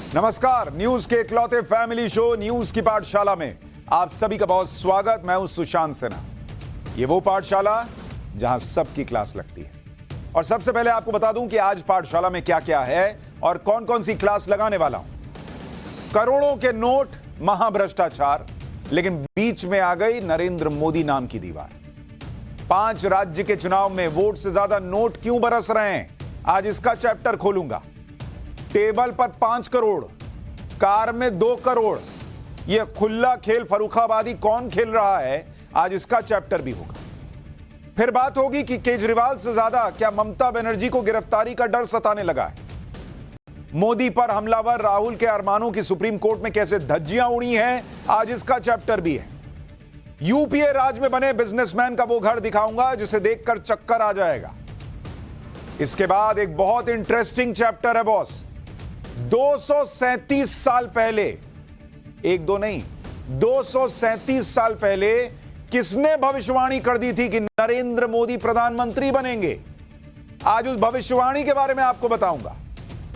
नमस्कार, न्यूज के इकलौते फैमिली शो न्यूज की पाठशाला में आप सभी का बहुत स्वागत। मैं हूं सुशांत सिन्हा। ये वो पाठशाला जहां सबकी क्लास लगती है। और सबसे पहले आपको बता दूं कि आज पाठशाला में क्या क्या है और कौन कौन सी क्लास लगाने वाला हूं। करोड़ों के नोट, महाभ्रष्टाचार, लेकिन बीच में आ गई नरेंद्र मोदी नाम की दीवार। 5 राज्य के चुनाव में वोट से ज्यादा नोट क्यों बरस रहे हैं, आज इसका चैप्टर खोलूंगा। टेबल पर 5 करोड़, कार में 2 करोड़, यह खुला खेल फर्रुखाबादी कौन खेल रहा है, आज इसका चैप्टर भी होगा। फिर बात होगी कि केजरीवाल से ज्यादा क्या ममता बनर्जी को गिरफ्तारी का डर सताने लगा है। मोदी पर हमलावर राहुल के अरमानों की सुप्रीम कोर्ट में कैसे धज्जियां उड़ी हैं, आज इसका चैप्टर भी है। यूपीए राज में बने बिजनेसमैन का वो घर दिखाऊंगा जिसे देखकर चक्कर आ जाएगा। इसके बाद एक बहुत इंटरेस्टिंग चैप्टर है बॉस। 237 साल पहले, एक दो नहीं, 237 साल पहले किसने भविष्यवाणी कर दी थी कि नरेंद्र मोदी प्रधानमंत्री बनेंगे। आज उस भविष्यवाणी के बारे में आपको बताऊंगा।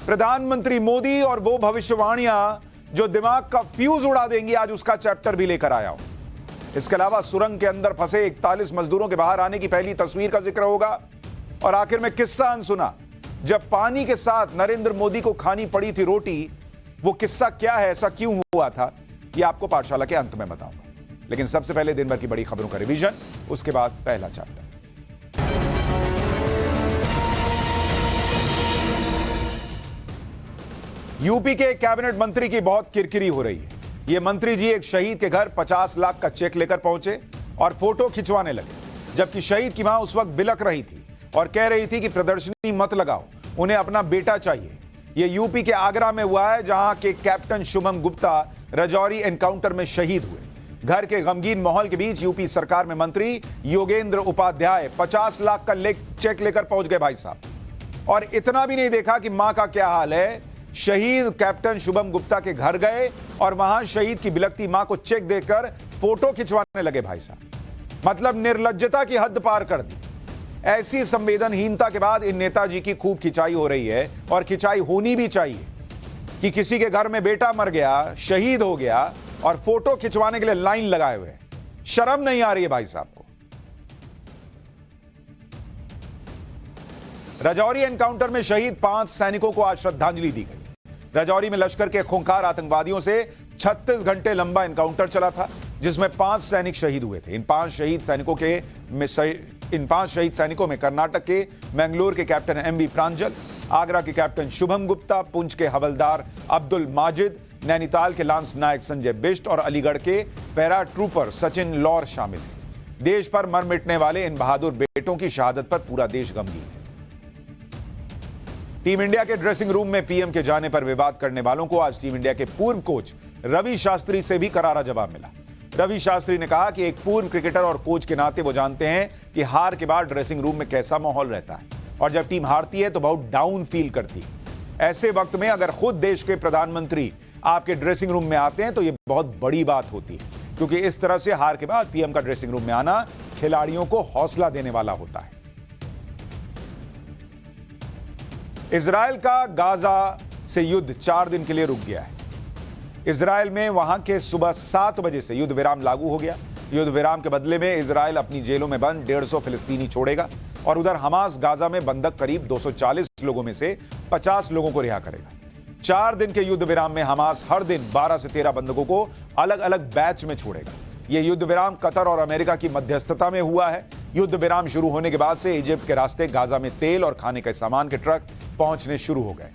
प्रधानमंत्री मोदी और वो भविष्यवाणियां जो दिमाग का फ्यूज उड़ा देंगी, आज उसका चैप्टर भी लेकर आया हूं। इसके अलावा सुरंग के अंदर फंसे 41 मजदूरों के बाहर आने की पहली तस्वीर का जिक्र होगा। और आखिर में किस्सा अनसुना, जब पानी के साथ नरेंद्र मोदी को खानी पड़ी थी रोटी, वो किस्सा क्या है, ऐसा क्यों हुआ था, ये आपको पाठशाला के अंत में बताऊंगा। लेकिन सबसे पहले दिन भर की बड़ी खबरों का रिवीजन, उसके बाद पहला चैप्टर। यूपी के कैबिनेट मंत्री की बहुत किरकिरी हो रही है। ये मंत्री जी एक शहीद के घर 50 लाख का चेक लेकर पहुंचे और फोटो खिंचवाने लगे, जबकि शहीद की मां उस वक्त बिलक रही थी और कह रही थी कि प्रदर्शनी मत लगाओ, उन्हें अपना बेटा चाहिए। यह यूपी के आगरा में हुआ है, जहां के कैप्टन शुभम गुप्ता राजौरी एनकाउंटर में शहीद हुए। घर के गमगीन माहौल के बीच यूपी सरकार में मंत्री योगेंद्र उपाध्याय 50 लाख का चेक लेकर पहुंच गए भाई साहब। और इतना भी नहीं देखा कि मां का क्या हाल है, शहीद कैप्टन शुभम गुप्ता के घर गए और वहां शहीद की बिलकती मां को चेक देकर फोटो खिंचवाने लगे भाई साहब। मतलब निर्लज्जता की हद पार कर दी। ऐसी संवेदनहीनता के बाद इन नेताजी की खूब खिंचाई हो रही है, और खिंचाई होनी भी चाहिए कि किसी के घर में बेटा मर गया, शहीद हो गया और फोटो खिंचवाने के लिए लाइन लगाए हुए। शर्म नहीं आ रही है भाई साहब को। राजौरी एनकाउंटर में शहीद 5 सैनिकों को आज श्रद्धांजलि दी गई। राजौरी में लश्कर के खूंखार आतंकवादियों से 36 घंटे लंबा एनकाउंटर चला था, जिसमें 5 सैनिक शहीद हुए थे। इन 5 शहीद सैनिकों में कर्नाटक के मैंगलोर के कैप्टन एमवी प्रांजल, आगरा के कैप्टन शुभम गुप्ता, पुंछ के हवलदार अब्दुल माजिद, नैनीताल के लांस नायक संजय बिष्ट और अलीगढ़ के पैरा ट्रूपर सचिन लौर शामिल हैं। देश पर मर मिटने वाले इन बहादुर बेटों की शहादत पर पूरा देश गमगीन है। टीम इंडिया के ड्रेसिंग रूम में पीएम के जाने पर विवाद करने वालों को आज टीम इंडिया के पूर्व कोच रवि शास्त्री से भी करारा जवाब मिला। रवि शास्त्री ने कहा कि एक पूर्व क्रिकेटर और कोच के नाते वो जानते हैं कि हार के बाद ड्रेसिंग रूम में कैसा माहौल रहता है, और जब टीम हारती है तो बहुत डाउन फील करती है। ऐसे वक्त में अगर खुद देश के प्रधानमंत्री आपके ड्रेसिंग रूम में आते हैं तो यह बहुत बड़ी बात होती है, क्योंकि इस तरह से हार के बाद पीएम का ड्रेसिंग रूम में आना खिलाड़ियों को हौसला देने वाला होता है। इजरायल का गाजा से युद्ध 4 दिन के लिए रुक गया है। इजरायल में वहां के सुबह 7 बजे से युद्ध विराम लागू हो गया। युद्ध विराम के बदले में इजरायल अपनी जेलों में बंद 150 फिलिस्तीनी छोड़ेगा, और उधर हमास गाजा में बंधक करीब 240 लोगों में से 50 लोगों को रिहा करेगा। 4 दिन के युद्ध विराम में हमास हर दिन 12 से 13 बंधकों को अलग अलग बैच में छोड़ेगा। यह युद्ध विराम कतर और अमेरिका की मध्यस्थता में हुआ है। युद्ध विराम शुरू होने के बाद से इजिप्ट के रास्ते गाजा में तेल और खाने के सामान के ट्रक पहुंचने शुरू हो गए।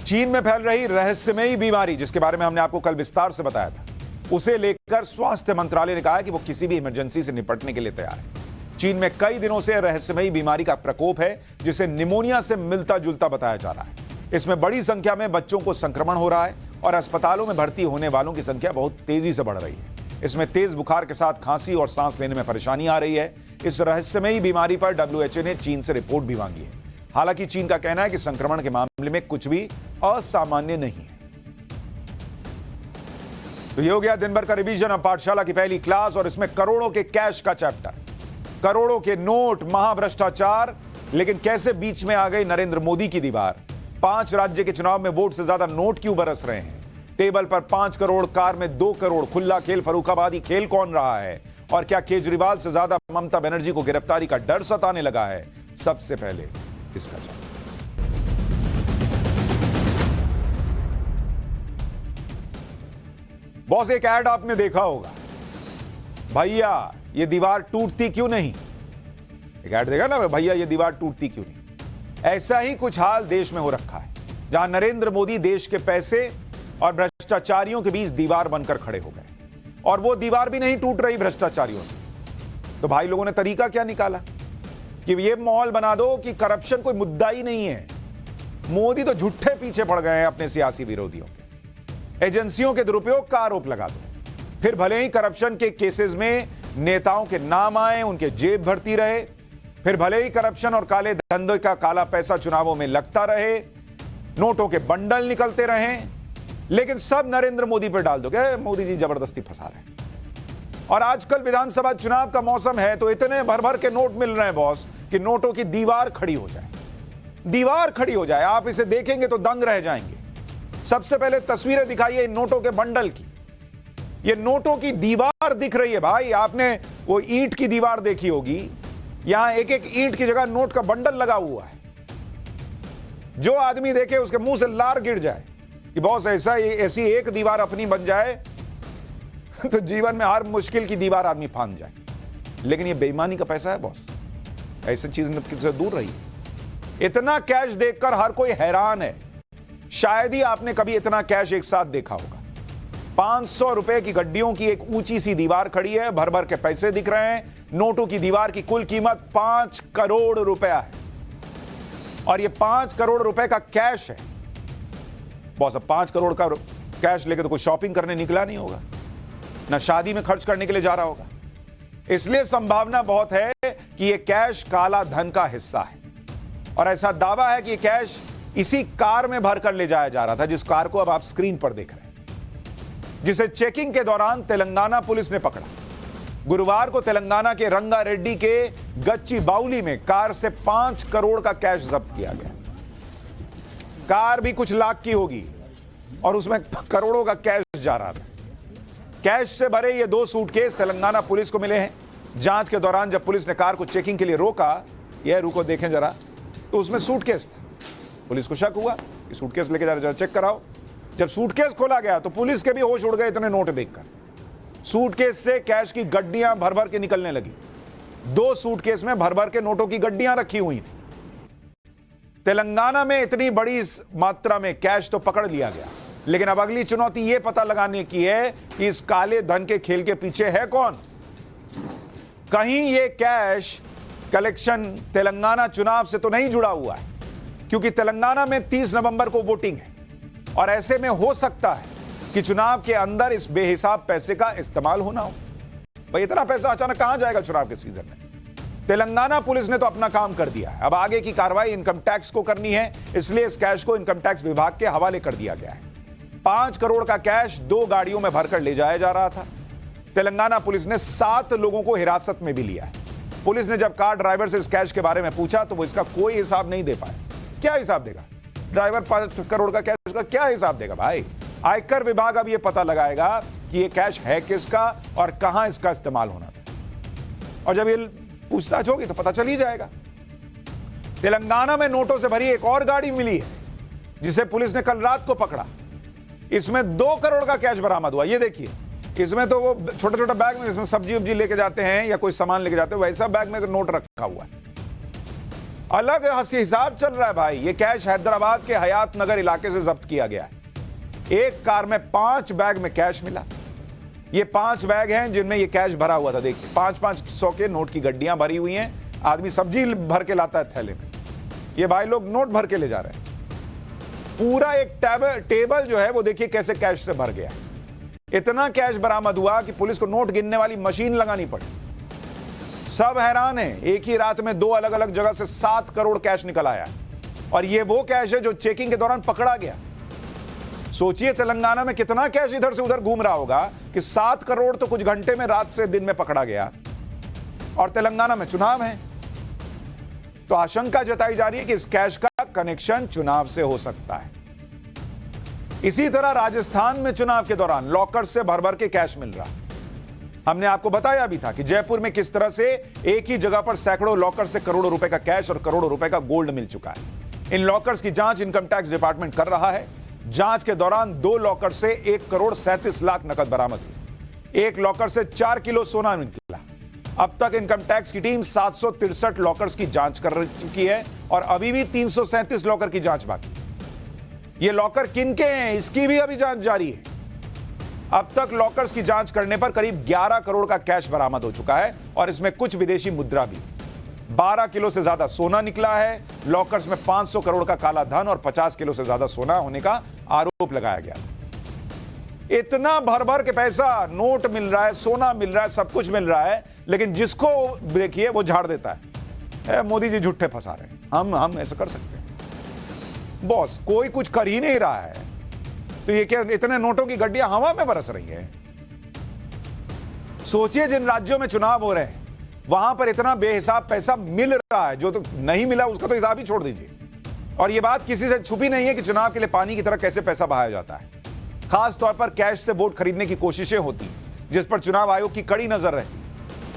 चीन में फैल रही रहस्यमयी बीमारी, जिसके बारे में हमने आपको कल विस्तार से बताया था, उसे लेकर स्वास्थ्य मंत्रालय ने कहा है कि वो किसी भी इमरजेंसी से निपटने के लिए तैयार है। चीन में कई दिनों से रहस्यमयी बीमारी का प्रकोप है, जिसे निमोनिया से मिलता जुलता बताया जा रहा है। इसमें बड़ी संख्या में बच्चों को संक्रमण हो रहा है और अस्पतालों में भर्ती होने वालों की संख्या बहुत तेजी से बढ़ रही है। इसमें तेज बुखार के साथ खांसी और सांस लेने में परेशानी आ रही है। इस रहस्यमयी बीमारी पर WHO ने चीन से रिपोर्ट भी मांगी है। हालांकि चीन का कहना है कि संक्रमण के मामले में कुछ भी असामान्य नहीं है। तो ये हो गया दिन भर का रिवीजन। अब पाठशाला की पहली क्लास, और इसमें करोड़ों के कैश का चैप्टर, करोड़ों के नोट, महाभ्रष्टाचार, लेकिन कैसे बीच में आ गई नरेंद्र मोदी की दीवार, 5 राज्य के चुनाव में वोट से ज्यादा नोट क्यों बरस रहे हैं? टेबल पर 5 करोड़, कार में 2 करोड़, खुला खेल फर्रुखाबादी खेल कौन रहा है? और क्या केजरीवाल से ज्यादा ममता बनर्जी को गिरफ्तारी का डर सताने लगा है? सबसे पहले इसका जवाब। बॉस, एक ऐड आपने देखा होगा, भैया ये दीवार टूटती क्यों नहीं? एक ऐड देखा ना, भैया ये दीवार टूटती क्यों नहीं? ऐसा ही कुछ हाल देश में हो रखा है, जहां नरेंद्र मोदी देश के पैसे और भ्रष्टाचारियों के बीच दीवार बनकर खड़े हो गए, और वो दीवार भी नहीं टूट रही भ्रष्टाचारियों से। तो भाई लोगों ने तरीका क्या निकाला कि ये माहौल बना दो कि करप्शन कोई मुद्दा ही नहीं है। मोदी तो झूठे पीछे पड़ गए हैं अपने सियासी विरोधियों के। एजेंसियों के दुरुपयोग का आरोप लगा दो, फिर भले ही करप्शन के केसेस में नेताओं के नाम आए, उनके जेब भरती रहे, फिर भले ही करप्शन और काले धंधे का काला पैसा चुनावों में लगता रहे, नोटों के बंडल निकलते रहे, लेकिन सब नरेंद्र मोदी पर डाल दो कि मोदी जी जबरदस्ती फंसा रहे हैं। और आजकल विधानसभा चुनाव का मौसम है, तो इतने भर भर के नोट मिल रहे हैं बॉस कि नोटों की दीवार खड़ी हो जाए। दीवार खड़ी हो जाए, आप इसे देखेंगे तो दंग रह जाएंगे। सबसे पहले तस्वीरें दिखाइए इन नोटों के बंडल की। ये नोटों की दीवार दिख रही है भाई। आपने वो ईंट की दीवार देखी होगी, यहां एक एक ईंट की जगह नोट का बंडल लगा हुआ है। जो आदमी देखे उसके मुंह से लार गिर जाए कि बॉस ऐसी एक दीवार अपनी बन जाए तो जीवन में हर मुश्किल की दीवार आदमी फांद जाए। लेकिन ये बेईमानी का पैसा है बॉस, ऐसी चीज में किसी दूर रही। इतना कैश देखकर हर कोई हैरान है। शायद ही आपने कभी इतना कैश एक साथ देखा होगा। 500 रुपए की गड्डियों की एक ऊंची सी दीवार खड़ी है, भर भर के पैसे दिख रहे हैं। नोटों की दीवार की कुल कीमत 5 करोड़ रुपया है, और ये 5 करोड़ रुपए का कैश है बॉस। अब 5 करोड़ का कैश लेके तो कोई शॉपिंग करने निकला नहीं होगा, ना शादी में खर्च करने के लिए जा रहा होगा। इसलिए संभावना बहुत है कि यह कैश काला धन का हिस्सा है। और ऐसा दावा है कि यह कैश इसी कार में भरकर ले जाया जा रहा था, जिस कार को अब आप स्क्रीन पर देख रहे हैं, जिसे चेकिंग के दौरान तेलंगाना पुलिस ने पकड़ा। गुरुवार को तेलंगाना के रंगारेड्डी के गच्ची बाउली में कार से 5 करोड़ का कैश जब्त किया गया। कार भी कुछ लाख की होगी और उसमें करोड़ों का कैश जा रहा था। कैश से भरे ये 2 सूटकेस तेलंगाना पुलिस को मिले हैं। जांच के दौरान जब पुलिस ने कार को चेकिंग के लिए रोका, यह रुको देखें जरा, तो उसमें सूटकेस था। पुलिस को शक हुआ कि सूटकेस लेके जा रहे, जरा चेक कराओ। जब सूटकेस खोला गया तो पुलिस के भी होश उड़ गए इतने नोट देखकर। सूटकेस से कैश की गड्डियां भर भर के निकलने लगी। 2 सूटकेस में भर भर के नोटों की गड्डियां रखी हुई थी। तेलंगाना में इतनी बड़ी मात्रा में कैश तो पकड़ लिया गया, लेकिन अब अगली चुनौती यह पता लगाने की है कि इस काले धन के खेल के पीछे है कौन। कहीं यह कैश कलेक्शन तेलंगाना चुनाव से तो नहीं जुड़ा हुआ है, क्योंकि तेलंगाना में 30 नवंबर को वोटिंग है, और ऐसे में हो सकता है कि चुनाव के अंदर इस बेहिसाब पैसे का इस्तेमाल होना हो। भाई इतना पैसा अचानक कहां जाएगा चुनाव के सीजन में? तेलंगाना पुलिस ने तो अपना काम कर दिया है। अब आगे की कार्रवाई इनकम टैक्स को करनी है, इसलिए इस कैश को इनकम टैक्स विभाग के हवाले कर दिया गया है। 5 करोड़ का कैश 2 गाड़ियों में भरकर ले जाया जा रहा था। तेलंगाना पुलिस ने 7 लोगों को हिरासत में भी लिया है। पुलिस ने जब कार ड्राइवर से इस कैश के बारे में पूछा तो वो इसका कोई हिसाब नहीं दे पाया। क्या हिसाब देगा ड्राइवर? 5 करोड़ का कैश का क्या हिसाब देगा भाई? आयकर विभाग अब यह पता लगाएगा कि यह कैश है किसका और कहां इसका इस्तेमाल होना था, और जब ये पूछताछ होगी तो पता चल ही जाएगा। तेलंगाना में नोटों से भरी एक और गाड़ी मिली है, जिसे पुलिस ने कल रात को पकड़ा। इसमें 2 करोड़ का कैश बरामद हुआ। ये देखिए, इसमें तो वो छोटा छोटा बैग में इसमें सब्जी वब्जी लेके जाते हैं या कोई सामान लेके जाते हैं, वैसा बैग में नोट रखा हुआ है। अलग हिसाब चल रहा है भाई। ये कैश हैदराबाद के हयात नगर इलाके से जब्त किया गया है। एक कार में 5 बैग में कैश मिला। ये 5 बैग हैं जिनमें ये कैश भरा हुआ था। देखिए 500 के नोट की गड्डियां भरी हुई हैं। आदमी सब्जी भर के लाता है थैले में, ये भाई लोग नोट भर के ले जा रहे हैं। पूरा एक टेबल जो है वो देखिए कैसे कैश से भर गया। इतना कैश बरामद हुआ कि पुलिस को नोट गिनने वाली मशीन लगानी पड़ी। सब हैरान है। एक ही रात में 2 अलग अलग जगह से 7 करोड़ कैश निकल आया, और ये वो कैश है जो चेकिंग के दौरान पकड़ा गया। सोचिए तेलंगाना में कितना कैश इधर से उधर घूम रहा होगा कि 7 करोड़ तो कुछ घंटे में, रात से दिन में पकड़ा गया, और तेलंगाना में चुनाव है। तो आशंका जताई जा रही है कि इस कैश का कनेक्शन चुनाव से हो सकता है। इसी तरह राजस्थान में चुनाव के दौरान लॉकर से भर भर के कैश मिल रहा। हमने आपको बताया भी था कि जयपुर में किस तरह से एक ही जगह पर सैकड़ों लॉकर से करोड़ों रुपए का कैश और करोड़ों रुपए का गोल्ड मिल चुका है। इन लॉकर्स की जांच इनकम टैक्स डिपार्टमेंट कर रहा है। जांच के दौरान 2 लॉकर से 1 करोड़ 37 लाख नकद बरामद हुई। एक लॉकर से 4 किलो सोना निकला। अब तक इनकम टैक्स की टीम 763 लॉकर्स की जांच कर चुकी है और अभी भी 337 लॉकर की जांच बाकी। ये लॉकर किनके हैं, इसकी भी अभी जांच जारी है। अब तक लॉकर्स की जांच करने पर करीब 11 करोड़ का कैश बरामद हो चुका है और इसमें कुछ विदेशी मुद्रा भी। 12 किलो से ज्यादा सोना निकला है। लॉकर्स में 500 करोड़ का काला धन और 50 किलो से ज्यादा सोना होने का आरोप लगाया गया। इतना भर भर के पैसा, नोट मिल रहा है, सोना मिल रहा है, सब कुछ मिल रहा है, लेकिन जिसको देखिए वो झाड़ देता है। मोदी जी झूठे फंसा रहे हैं, हम ऐसा कर सकते हैं? बॉस, कोई कुछ कर ही नहीं रहा है, तो ये क्या इतने नोटों की गड्डियां हवा में बरस रही है? सोचिए, जिन राज्यों में चुनाव हो रहे हैं वहां पर इतना बेहिसाब पैसा मिल रहा है, जो तो नहीं मिला उसका तो हिसाब ही छोड़ दीजिए। और ये बात किसी से छुपी नहीं है कि चुनाव के लिए पानी की तरह कैसे पैसा बहाया जाता है। खास तौर पर कैश से वोट खरीदने की कोशिशें होती, जिस पर चुनाव आयोग की कड़ी नजर रहती।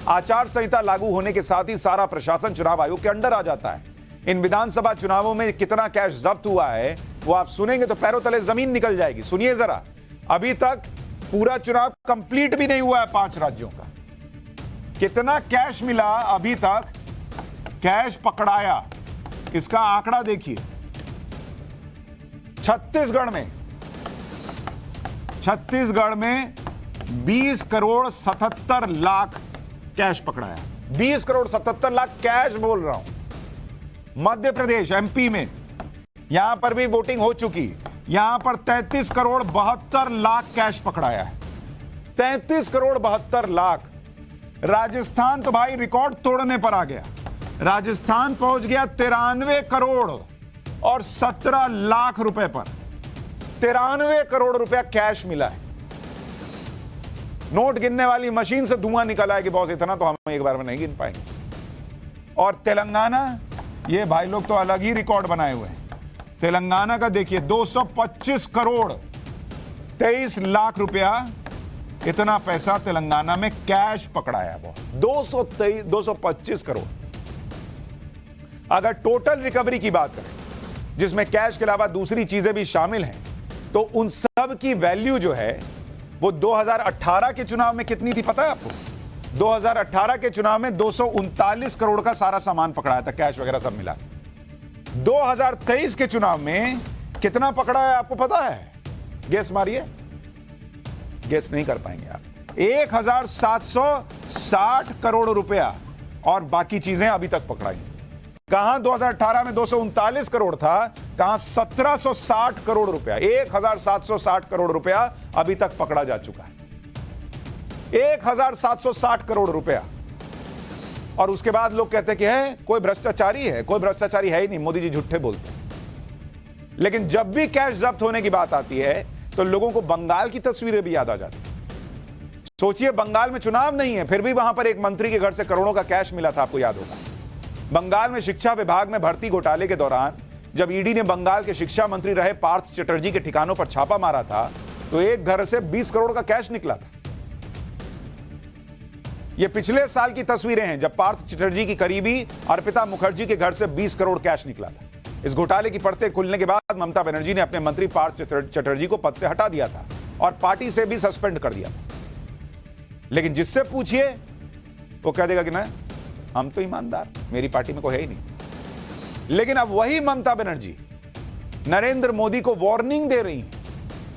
आचार संहिता लागू होने के साथ ही सारा प्रशासन चुनाव आयोग के अंडर आ जाता है। इन विधानसभा चुनावों में कितना कैश जब्त हुआ है वो आप सुनेंगे तो पैरों तले जमीन निकल जाएगी। सुनिए जरा, अभी तक पूरा चुनाव कंप्लीट भी नहीं हुआ है 5 राज्यों का। कितना कैश मिला अभी तक, कैश पकड़ाया, इसका आंकड़ा देखिए। छत्तीसगढ़ में 20 करोड़ 77 लाख कैश पकड़ाया। 20 करोड़ 77 लाख कैश बोल रहा हूं। मध्य प्रदेश, एमपी में, यहां पर भी वोटिंग हो चुकी, यहां पर 33 करोड़ 72 लाख कैश पकड़ाया है। 33 करोड़ 72 लाख। राजस्थान तो भाई रिकॉर्ड तोड़ने पर आ गया। राजस्थान पहुंच गया 93 करोड़ और 17 लाख रुपए पर। 93 करोड़ रुपया कैश मिला है। नोट गिनने वाली मशीन से धुआं निकल आएगी बॉस, इतना तो हम एक बार में नहीं गिन पाएंगे। और तेलंगाना, ये भाई लोग तो अलग ही रिकॉर्ड बनाए हुए हैं। तेलंगाना का देखिए 225 करोड़ 23 लाख रुपया, इतना पैसा तेलंगाना में कैश पकड़ाया। वो 225 करोड़। अगर टोटल रिकवरी की बात करें, जिसमें कैश के अलावा दूसरी चीजें भी शामिल हैं, तो उन सब की वैल्यू जो है वो 2018 के चुनाव में कितनी थी पता है आपको? 2018 के चुनाव में 239 करोड़ का सारा सामान पकड़ाया था, कैश वगैरह सब मिला। 2023 के चुनाव में कितना पकड़ा है आपको पता है? गेस मारिए। गेस नहीं कर पाएंगे आप। 1760 करोड़ रुपया और बाकी चीजें अभी तक पकड़ाई। कहां 2018 में 239 करोड़ था, कहां 1760 करोड़ रुपया। 1760 करोड़ रुपया अभी तक पकड़ा जा चुका है। 1760 करोड़ रुपया। और उसके बाद लोग कहते हैं कि है कोई भ्रष्टाचारी है। कोई भ्रष्टाचारी है ही नहीं, मोदी जी झूठे बोलते हैं। लेकिन जब भी कैश जब्त होने की बात आती है तो लोगों को बंगाल की तस्वीरें भी याद आ जाती हैं। सोचिए, बंगाल में चुनाव नहीं है, फिर भी वहां पर एक मंत्री के घर से करोड़ों का कैश मिला था, आपको याद होगा। बंगाल में शिक्षा विभाग में भर्ती घोटाले के दौरान जब ईडी ने बंगाल के शिक्षा मंत्री रहे पार्थ चटर्जी के ठिकानों पर छापा मारा था, तो एक घर से 20 करोड़ का कैश निकला था। ये पिछले साल की तस्वीरें हैं, जब पार्थ चटर्जी की करीबी अर्पिता मुखर्जी के घर से 20 करोड़ कैश निकला था। इस घोटाले की परतें खुलने के बाद ममता बनर्जी ने अपने मंत्री पार्थ चटर्जी को पद से हटा दिया था और पार्टी से भी सस्पेंड कर दिया था। लेकिन जिससे पूछिए वो कह देगा कि ना, हम तो ईमानदार, मेरी पार्टी में कोई है ही नहीं। लेकिन अब वही ममता बनर्जी नरेंद्र मोदी को वार्निंग दे रही है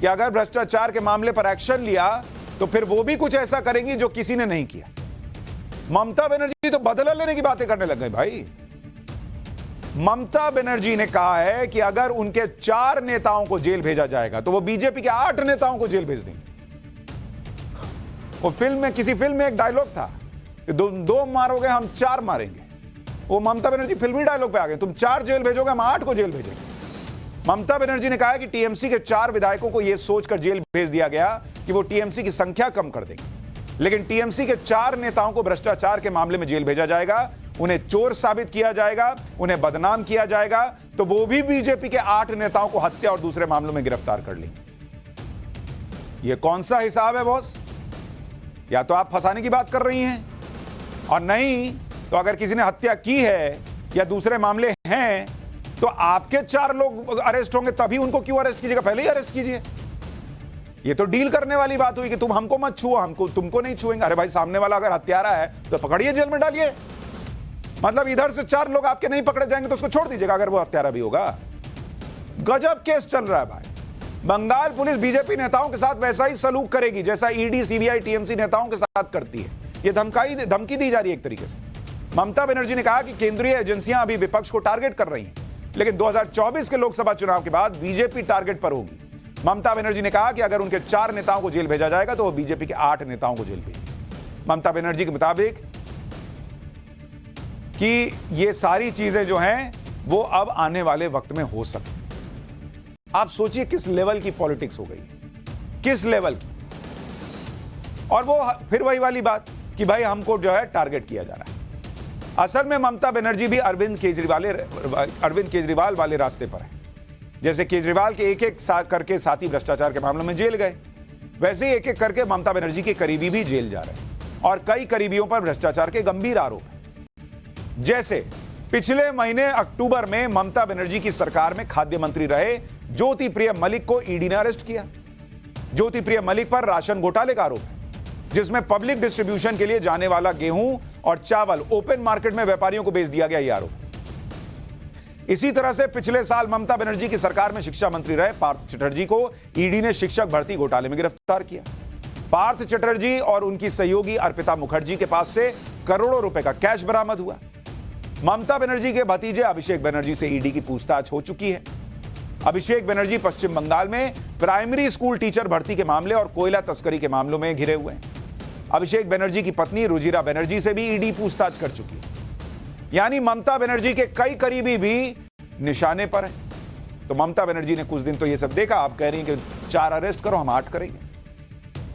कि अगर भ्रष्टाचार के मामले पर एक्शन लिया तो फिर वो भी कुछ ऐसा करेंगी जो किसी ने नहीं किया। ममता बनर्जी तो बदला लेने की बातें करने लग गई भाई। ममता बनर्जी ने कहा है कि अगर उनके 4 नेताओं को जेल भेजा जाएगा तो वो बीजेपी के 8 नेताओं को जेल भेज देंगे। वो फिल्म में, किसी फिल्म में एक डायलॉग था कि दो मारोगे हम 4 मारेंगे। वो ममता बनर्जी फिल्मी डायलॉग पे आ गए, तुम 4 जेल भेजोगे हम 8 को जेल भेजेंगे। ममता बनर्जी ने कहा है कि टीएमसी के 4 विधायकों को यह सोचकर जेल भेज दिया गया कि वो टीएमसी की संख्या कम कर देंगे, लेकिन टीएमसी के 4 नेताओं को भ्रष्टाचार के मामले में जेल भेजा जाएगा उन्हें चोर साबित किया जाएगा, उन्हें बदनाम किया जाएगा, तो वो भी बीजेपी के 8 नेताओं को हत्या और दूसरे मामलों में गिरफ्तार कर लेंगे। ये कौन सा हिसाब है बॉस? या तो आप फंसाने की बात कर रही हैं, और नहीं तो अगर किसी ने हत्या की है या दूसरे मामले हैं तो आपके 4 लोग अरेस्ट होंगे, तभी उनको क्यों अरेस्ट कीजिएगा? पहले ही अरेस्ट कीजिए। ये तो डील करने वाली बात हुई कि तुम हमको मत छुओ, हमको तुमको नहीं छुएंगे। अरे भाई, सामने वाला अगर हत्यारा है तो पकड़िए, जेल में डालिए। मतलब इधर से 4 लोग आपके नहीं पकड़े जाएंगे तो उसको छोड़ दीजिएगा अगर वो हत्यारा भी होगा। गजब केस चल रहा है भाई। बंगाल पुलिस बीजेपी नेताओं के साथ वैसा ही सलूक करेगी जैसा ईडी, सीबीआई, टीएमसी नेताओं के साथ करती है। ये धमकी दी जा रही है एक तरीके से। ममता बनर्जी ने कहा कि केंद्रीय एजेंसियां अभी विपक्ष को टारगेट कर रही हैं, लेकिन 2024 के लोकसभा चुनाव के बाद बीजेपी टारगेट पर होगी। ममता बनर्जी ने कहा कि अगर उनके 4 नेताओं को जेल भेजा जाएगा तो वो बीजेपी के 8 नेताओं को जेल भेजेगी। ममता बनर्जी के मुताबिक कि ये सारी चीजें जो हैं वो अब आने वाले वक्त में हो सकती। आप सोचिए किस लेवल की पॉलिटिक्स हो गई, किस लेवल की। और वो फिर वही वाली बात कि भाई हमको जो है टारगेट किया जा रहा है। असल में ममता बनर्जी भी अरविंद केजरीवाल वाले रास्ते पर है। जैसे केजरीवाल के एक करके साथी भ्रष्टाचार के मामलों में जेल गए, वैसे ही एक करके ममता बनर्जी के करीबी भी जेल जा रहे हैं और कई करीबियों पर भ्रष्टाचार के गंभीर आरोप हैं। जैसे पिछले महीने अक्टूबर में ममता बनर्जी की सरकार में खाद्य मंत्री रहे ज्योति प्रिय मलिक को ईडी ने अरेस्ट किया। ज्योति प्रिय मलिक पर राशन घोटाले का आरोप है, जिसमें पब्लिक डिस्ट्रीब्यूशन के लिए जाने वाला गेहूं और चावल ओपन मार्केट में व्यापारियों को बेच दिया गया, यह आरोप। इसी तरह से पिछले साल ममता बनर्जी की सरकार में शिक्षा मंत्री रहे पार्थ चटर्जी को ईडी ने शिक्षक भर्ती घोटाले में गिरफ्तार किया। पार्थ चटर्जी और उनकी सहयोगी अर्पिता मुखर्जी के पास से करोड़ों रुपए का कैश बरामद हुआ। ममता बनर्जी के भतीजे अभिषेक बनर्जी से ईडी की पूछताछ हो चुकी है। अभिषेक बनर्जी पश्चिम बंगाल में प्राइमरी स्कूल टीचर भर्ती के मामले और कोयला तस्करी के मामलों में घिरे हुए हैं। अभिषेक बनर्जी की पत्नी रुजिरा बनर्जी से भी ईडी पूछताछ कर चुकी है। यानी ममता बनर्जी के कई करीबी भी निशाने पर है। तो ममता बनर्जी ने कुछ दिन तो ये सब देखा, आप कह रही हैं कि 4 अरेस्ट करो, हम 8 करेंगे।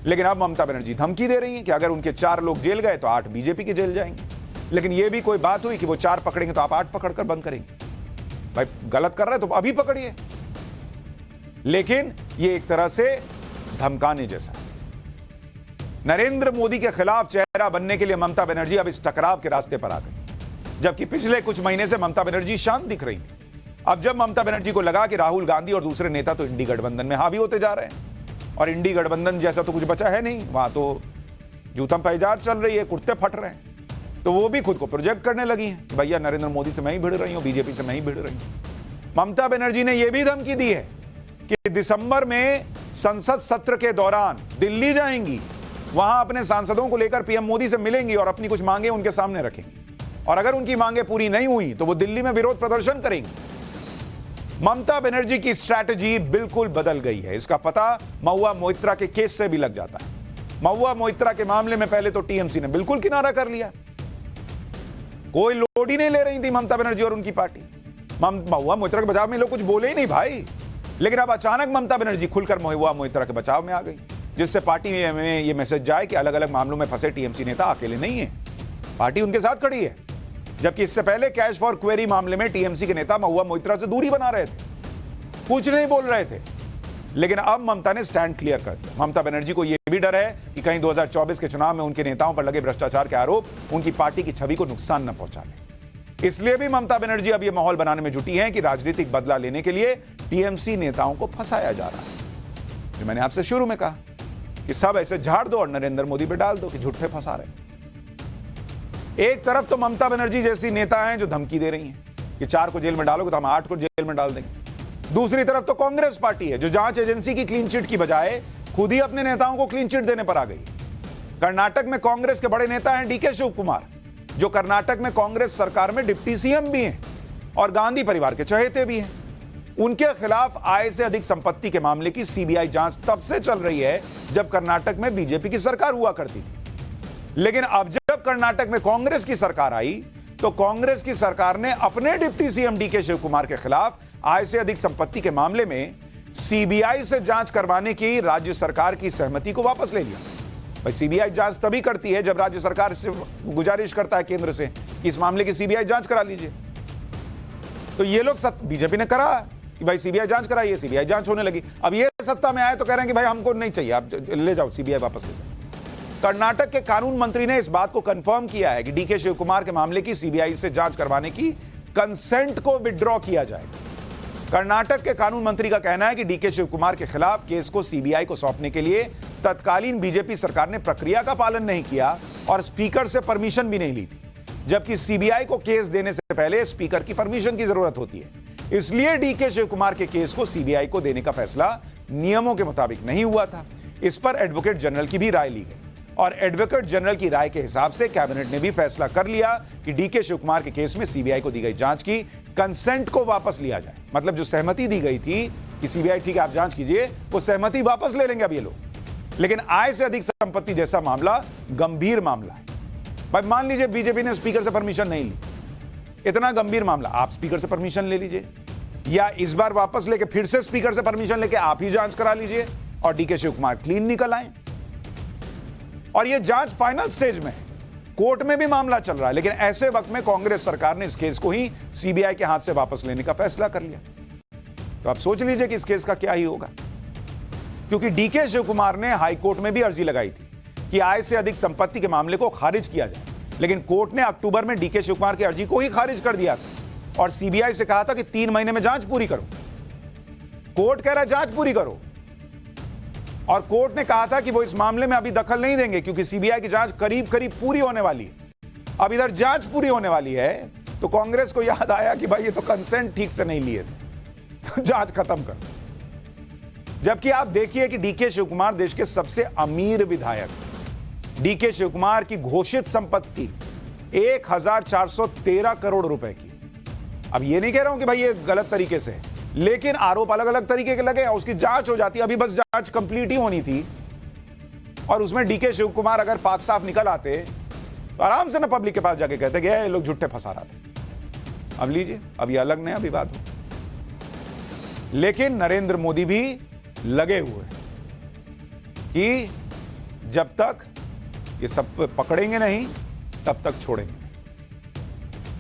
लेकिन अब ममता बनर्जी धमकी दे रही हैं कि अगर उनके 4 लोग जेल गए तो 8 बीजेपी के जेल जाएंगे। लेकिन यह भी कोई बात हुई कि वो 4 पकड़ेंगे तो आप 8 पकड़कर बंद करेंगे? भाई गलत कर रहे हैं तो अभी पकड़िए। लेकिन ये एक तरह से धमकाने जैसा है। नरेंद्र मोदी के खिलाफ चेहरा बनने के लिए ममता बनर्जी अब इस टकराव के रास्ते पर आ गई। जबकि पिछले कुछ महीने से ममता बनर्जी शांत दिख रही थी, अब जब ममता बनर्जी को लगा कि राहुल गांधी और दूसरे नेता तो इंडी गठबंधन में हावी होते जा रहे हैं और इंडी गठबंधन जैसा तो कुछ बचा है नहीं, वहां तो जूतम पैजार चल रही है, कुर्ते फट रहे हैं, तो वो भी खुद को प्रोजेक्ट करने लगी हैं कि भैया नरेंद्र मोदी से मैं ही भिड़ रही हूं, बीजेपी से मैं ही भिड़ रही हूं। ममता बनर्जी ने यह भी धमकी दी है कि दिसंबर में संसद सत्र के दौरान दिल्ली जाएंगी, वहां अपने सांसदों को लेकर पीएम मोदी से मिलेंगी और अपनी कुछ मांगे उनके सामने रखेंगी, और अगर उनकी मांगे पूरी नहीं हुई तो वो दिल्ली में विरोध प्रदर्शन करेंगी। ममता बनर्जी की स्ट्रैटेजी बिल्कुल बदल गई है। इसका पता महुआ मोइत्रा के केस से भी लग जाता है। महुआ मोइत्रा के मामले में पहले तो टीएमसी ने बिल्कुल किनारा कर लिया, कोई लोड ही नहीं ले रही थी ममता बनर्जी और उनकी पार्टी। महुआ मोइत्रा के बचाव में लोग कुछ बोले ही नहीं भाई। लेकिन अब अचानक ममता बनर्जी खुलकर महुआ मोइत्रा के बचाव में आ गई, जिससे पार्टी में यह मैसेज जाए कि अलग अलग मामलों में फंसे टीएमसी नेता अकेले नहीं है, पार्टी उनके साथ खड़ी है। जबकि इससे पहले कैश फॉर क्वेरी मामले में टीएमसी के नेता महुआ मोइत्रा से दूरी बना रहे थे, कुछ नहीं बोल रहे थे। लेकिन अब ममता ने स्टैंड क्लियर कर दिया। ममता बनर्जी को यह भी डर है कि कहीं 2024 के चुनाव में उनके नेताओं पर लगे भ्रष्टाचार के आरोप उनकी पार्टी की छवि को नुकसान न पहुंचा ले। इसलिए भी ममता बनर्जी अब यह माहौल बनाने में जुटी हैं कि राजनीतिक बदला लेने के लिए टीएमसी नेताओं को फंसाया जा रहा है। जो मैंने आपसे शुरू में कहा कि सब ऐसे झाड़ दो और नरेंद्र मोदी पे डाल दो कि झूठे फंसा रहे। एक तरफ तो ममता बनर्जी जैसी नेता हैं जो धमकी दे रही हैं कि 4 को जेल में डालोगे तो हम 8 को जेल में डाल देंगे। दूसरी तरफ तो कांग्रेस पार्टी है जो जांच एजेंसी की क्लीन चिट की बजाय खुद ही अपने नेताओं को क्लीन चिट देने पर आ गई। कर्नाटक में कांग्रेस के बड़े नेता हैं डीके शिव कुमार, जो कर्नाटक में कांग्रेस सरकार में डिप्टी सीएम भी हैं और गांधी परिवार के चहेते भी हैं। उनके खिलाफ आय से अधिक संपत्ति के मामले की सीबीआई जांच तब से चल रही है जब कर्नाटक में बीजेपी की सरकार हुआ करती थी। लेकिन अब जब कर्नाटक में कांग्रेस की सरकार आई तो कांग्रेस की सरकार ने अपने deputy CM DK Shivakumar के खिलाफ आय से अधिक संपत्ति के मामले में सीबीआई से जांच करवाने की राज्य सरकार की सहमति को वापस ले लिया। भाई सीबीआई जांच तभी करती है जब राज्य सरकार से गुजारिश करता है केंद्र से कि इस मामले की सीबीआई जांच करा लीजिए। तो ये लोग बीजेपी ने करा कि भाई सीबीआई जांच कराइए, सीबीआई जांच होने लगी। अब ये सत्ता में आए तो कह रहे हैं कि भाई हमको नहीं चाहिए, आप ले जाओ सीबीआई वापस ले जाओ। कर्नाटक के कानून मंत्री ने इस बात को कंफर्म किया है कि डीके शिव कुमार के मामले की सीबीआई से जांच करवाने की कंसेंट को विड्रॉ किया जाएगा। कर्नाटक के कानून मंत्री का कहना है कि डीके शिव कुमार के खिलाफ केस को सीबीआई को सौंपने के लिए तत्कालीन बीजेपी सरकार ने प्रक्रिया का पालन नहीं किया और स्पीकर से परमिशन भी नहीं ली थी, जबकि सीबीआई को केस देने से पहले स्पीकर की परमिशन की जरूरत होती है। इसलिए डीके शिव कुमार के केस को सीबीआई को देने का फैसला नियमों के मुताबिक नहीं हुआ था। इस पर एडवोकेट जनरल की भी राय ली गई और एडवोकेट जनरल की राय के हिसाब से कैबिनेट ने भी फैसला कर लिया कि डीके शिव कुमार के केस में सीबीआई को दी गई जांच की कंसेंट को वापस लिया जाए। मतलब जो सहमति दी गई थी कि सीबीआई ठीक है आप जांच कीजिए, वो सहमति वापस ले लेंगे अब ये लोग। लेकिन आय से अधिक संपत्ति जैसा मामला गंभीर मामला है। भाई मान लीजिए बीजेपी ने स्पीकर से परमिशन नहीं ली, इतना गंभीर मामला, आप स्पीकर से परमिशन ले लीजिए या इस बार वापस लेके फिर से स्पीकर से परमिशन लेके आप ही जांच करा लीजिए और डीके शिव कुमार क्लीन निकल आए। और यह जांच फाइनल स्टेज में है, कोर्ट में भी मामला चल रहा है, लेकिन ऐसे वक्त में कांग्रेस सरकार ने इस केस को ही सीबीआई के हाथ से वापस लेने का फैसला कर लिया। तो आप सोच लीजिए कि इस केस का क्या ही होगा, क्योंकि डीके शिव कुमार ने हाई कोर्ट में भी अर्जी लगाई थी कि आय से अधिक संपत्ति के मामले को खारिज किया जाए, लेकिन कोर्ट ने अक्टूबर में डीके शिव कुमार की अर्जी को ही खारिज कर दिया था और सीबीआई से कहा था कि 3 महीने में जांच पूरी करो। कोर्ट कह रहा है जांच पूरी करो और कोर्ट ने कहा था कि वो इस मामले में अभी दखल नहीं देंगे क्योंकि सीबीआई की जांच करीब करीब पूरी होने वाली है। अब इधर जांच पूरी होने वाली है तो कांग्रेस को याद आया कि भाई ये तो कंसेंट ठीक से नहीं लिए थे, तो जांच खत्म कर। जबकि आप देखिए कि डीके शिव कुमार देश के सबसे अमीर विधायक, डीके शिव कुमार की घोषित संपत्ति 1413 करोड़ रुपए की। अब ये नहीं कह रहा हूं कि भाई ये गलत तरीके से, लेकिन आरोप अलग अलग तरीके के लगे, उसकी जांच हो जाती। अभी बस जांच कंप्लीट ही होनी थी और उसमें डीके शिव कुमार अगर पाक साफ निकल आते तो आराम से ना पब्लिक के पास जाके कहते कि ये लोग झूठे फंसा रहा था। अब लीजिए, अब ये अलग नया विवाद हो, लेकिन नरेंद्र मोदी भी लगे हुए कि जब तक ये सब पकड़ेंगे नहीं तब तक छोड़ेंगे।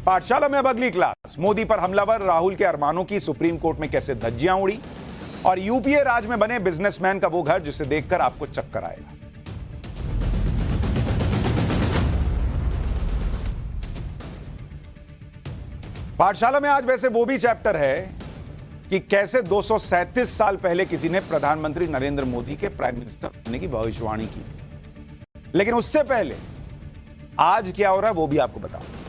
पाठशाला में अब अगली क्लास, मोदी पर हमलावर राहुल के अरमानों की सुप्रीम कोर्ट में कैसे धज्जियां उड़ी और यूपीए राज में बने बिजनेसमैन का वो घर जिसे देखकर आपको चक्कर आएगा। पाठशाला में आज वैसे वो भी चैप्टर है कि कैसे 237 साल पहले किसी ने प्रधानमंत्री नरेंद्र मोदी के प्राइम मिनिस्टर बनने की भविष्यवाणी की, लेकिन उससे पहले आज क्या हो रहा है वो भी आपको बताऊं।